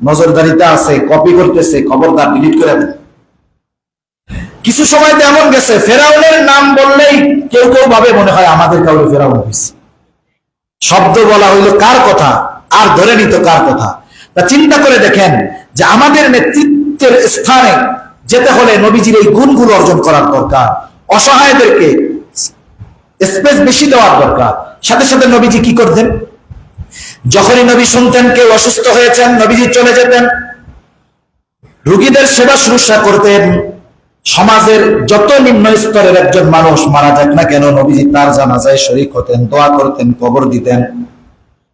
নজরদারিতে আছে, কপি করতেছে, খবরদার ডিলিট করে দেন। কিছু সময় তো এমন গেছে, ফেরাউনের নাম বললেই কেউ কেউ ভাবে মনে হয় আমাদের কাউকে ফেরাউন হয়েছে। শব্দ বলা হইলো কার কথা, আর ধরে নিত কার কথা। তা চিন্তা করে দেখেন যে আমাদের নেতৃত্বের স্থানে যেতে হলে নবীজির এই গুণগুলো অর্জন করার দরকার, অসহায়দেরকে স্পেস বেশি দেওয়ার দরকার। সাথে সাথে নবীজি কি করতেন? যখনই নবী শুনতেন কেউ অসুস্থ হয়েছেন, নবীজি চলে যেতেন, রোগীদের সেবা শুশ্রূষা করতেন। সমাজের যত নিম্ন স্তরের একজন মানুষ মারা যাক না কেন, নবীজি তার জানাজায় শরীক হতেন, দোয়া করতেন, কবর দিতেন।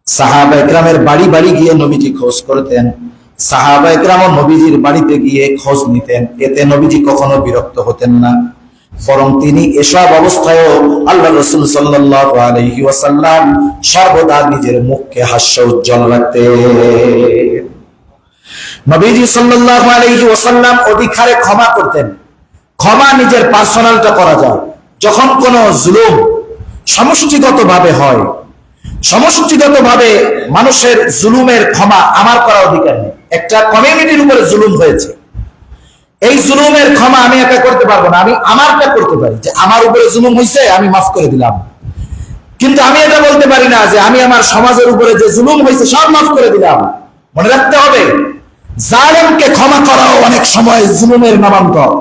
সাহাবা ইকরামের বাড়ি বাড়ি গিয়ে নবীজি খোঁজ করতেন, সাহাবা ইকরামও নবীজির বাড়িতে গিয়ে খোঁজ নিতেন। এতে নবীজি কখনো বিরক্ত হতেন না, বরং তিনি এসব অবস্থায়ও আল্লাহ রাসূল সাল্লাল্লাহু আলাইহি ওয়াসাল্লাম সর্বদা নিজের মুখকে হাস্য উজ্জ্বল রাখতেন। নবীজি সাল্লাল্লাহু আলাইহি ওয়াসাল্লাম অধিক হারে ক্ষমা করতেন। ক্ষমা নিজের পার্সোনালটা করা যায়। যখন কোনো জুলুম সমষ্টিগতভাবে হয়, সমষ্টিগতভাবে মানুষের জুলুমের ক্ষমা আমার করার অধিকার নেই। একটা কমিউনিটির উপরে জুলুম হয়েছে, এই জুলুমের ক্ষমা আমি একা করতে পারবো না, আমি আমারটা করতে পারি যে আমার উপরে জুলুম হয়েছে আমি মাফ করে দিলাম। কিন্তু আমি এটা বলতে পারি না যে আমি আমার সমাজের উপরে যে জুলুম হয়েছে সব মাফ করে দিলাম। মনে রাখতে হবে, জালেমকে ক্ষমা করাও অনেক সময় জুলুমের নামান্তর।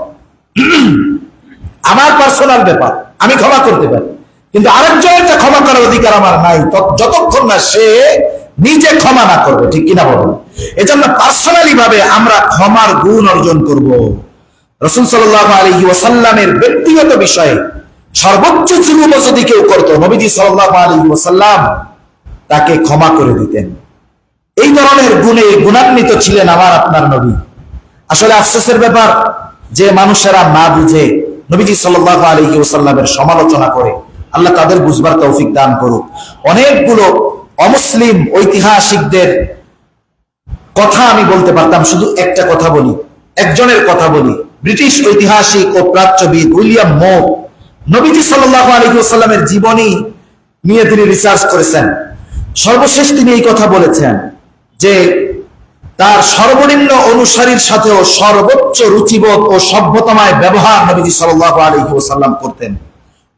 আমার পার্সোনাল ব্যাপার, আমি ক্ষমা করতে পারি, কিন্তু আরেকজনের ক্ষমা করার অধিকার আমার নাই যতক্ষণ না সে নিজে ক্ষমা না করবে, ঠিক কিনা বলুন? এজন্য পার্সোনালি ভাবে আমরা ক্ষমার গুণ অর্জন করব। রাসূল সাল্লাল্লাহু আলাইহি ওয়াসাল্লামের ব্যক্তিগত বিষয়ে সর্বোচ্চ জুলুম যদি কেউ করত, নবীজি সাল্লাল্লাহু আলাইহি ওয়াসাল্লাম তাকে ক্ষমা করে দিতেন। এই ধরনের গুণে গুণান্বিত ছিলেন আমার আপনার নবী। আসলে আফসোসের ব্যাপার যে মানুষেরা না বুঝে নবীজি সাল্লাল্লাহু আলাইহি ওয়াসাল্লামের সমালোচনা করে। আল্লাহ তাদের বুঝবার তৌফিক দান করুক। অনেকগুলো অমুসলিম ঐতিহাসিকদের কথা আমি বলতে পারতাম, শুধু একটা কথা বলি, একজনের কথা বলি। ব্রিটিশ ঐতিহাসিক ও প্রাচ্যবিদ উইলিয়াম মো নবীজি সাল্লাল্লাহু আলাইহি ওয়াসাল্লামের জীবনী নিয়ে তিনি রিসার্চ করেছেন। সর্বশেষ তিনি এই কথা বলেছেন যে তার সর্বনিম্ন অনুসারীর সাথেও সর্বোচ্চ রুচিবোধ ও সভ্যতাময় ব্যবহার নবীজি সাল্লাল্লাহু আলাইহি ওয়াসাল্লাম করতেন।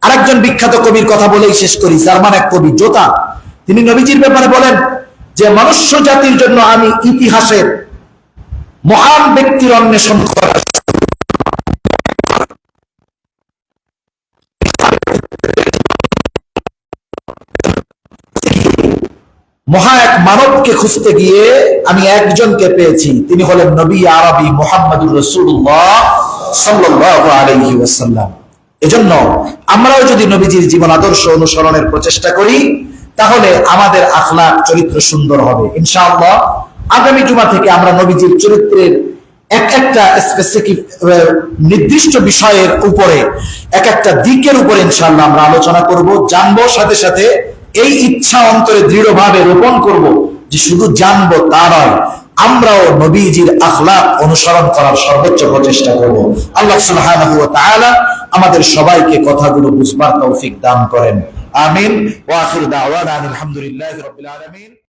আরেকজন বিখ্যাত কবির কথা বলেই শেষ করি, জার্মান এক কবি জোতা। তিনি নবীজির ব্যাপারে বলেন যে মনুষ্য জাতির জন্য আমি ইতিহাসের মহান ব্যক্তির অন্বেষণ করার মহা এক মানবকে খুঁজতে গিয়ে আমি একজনকে পেয়েছি, তিনি হলেন নবী আরবি মুহাম্মদুর রাসূলুল্লাহ সাল্লাল্লাহু আলাইহি ওয়াসাল্লাম। এজন্য আমরাও যদি নবীজির জীবন আদর্শ অনুসরণের প্রচেষ্টা করি তাহলে আমাদের আখলাক চরিত্র সুন্দর হবে ইনশাআল্লাহ। আগামী জুমা থেকে আমরা নবীজির চরিত্রের একটা স্পেসিফিক নির্দিষ্ট বিষয়ের উপরে এক একটা দিকের উপরে ইনশাআল্লাহ আমরা আলোচনা করব, জানবো, সাথে সাথে এই ইচ্ছা অন্তরে দৃঢ়ভাবে রোপণ করব যে শুধু জানবো তা নয়, আমরাও নবীজির আখলাক অনুসরণ করার সর্বোচ্চ প্রচেষ্টা করব। আল্লাহ সুবহানাহু ওয়া তাআলা আমাদের সবাইকে কথাগুলো বুঝবার তৌফিক দান করেন। আমিন। ওয়া আখিরু দাওয়ানা আলহামদুলিল্লাহি রাব্বিল আলামিন।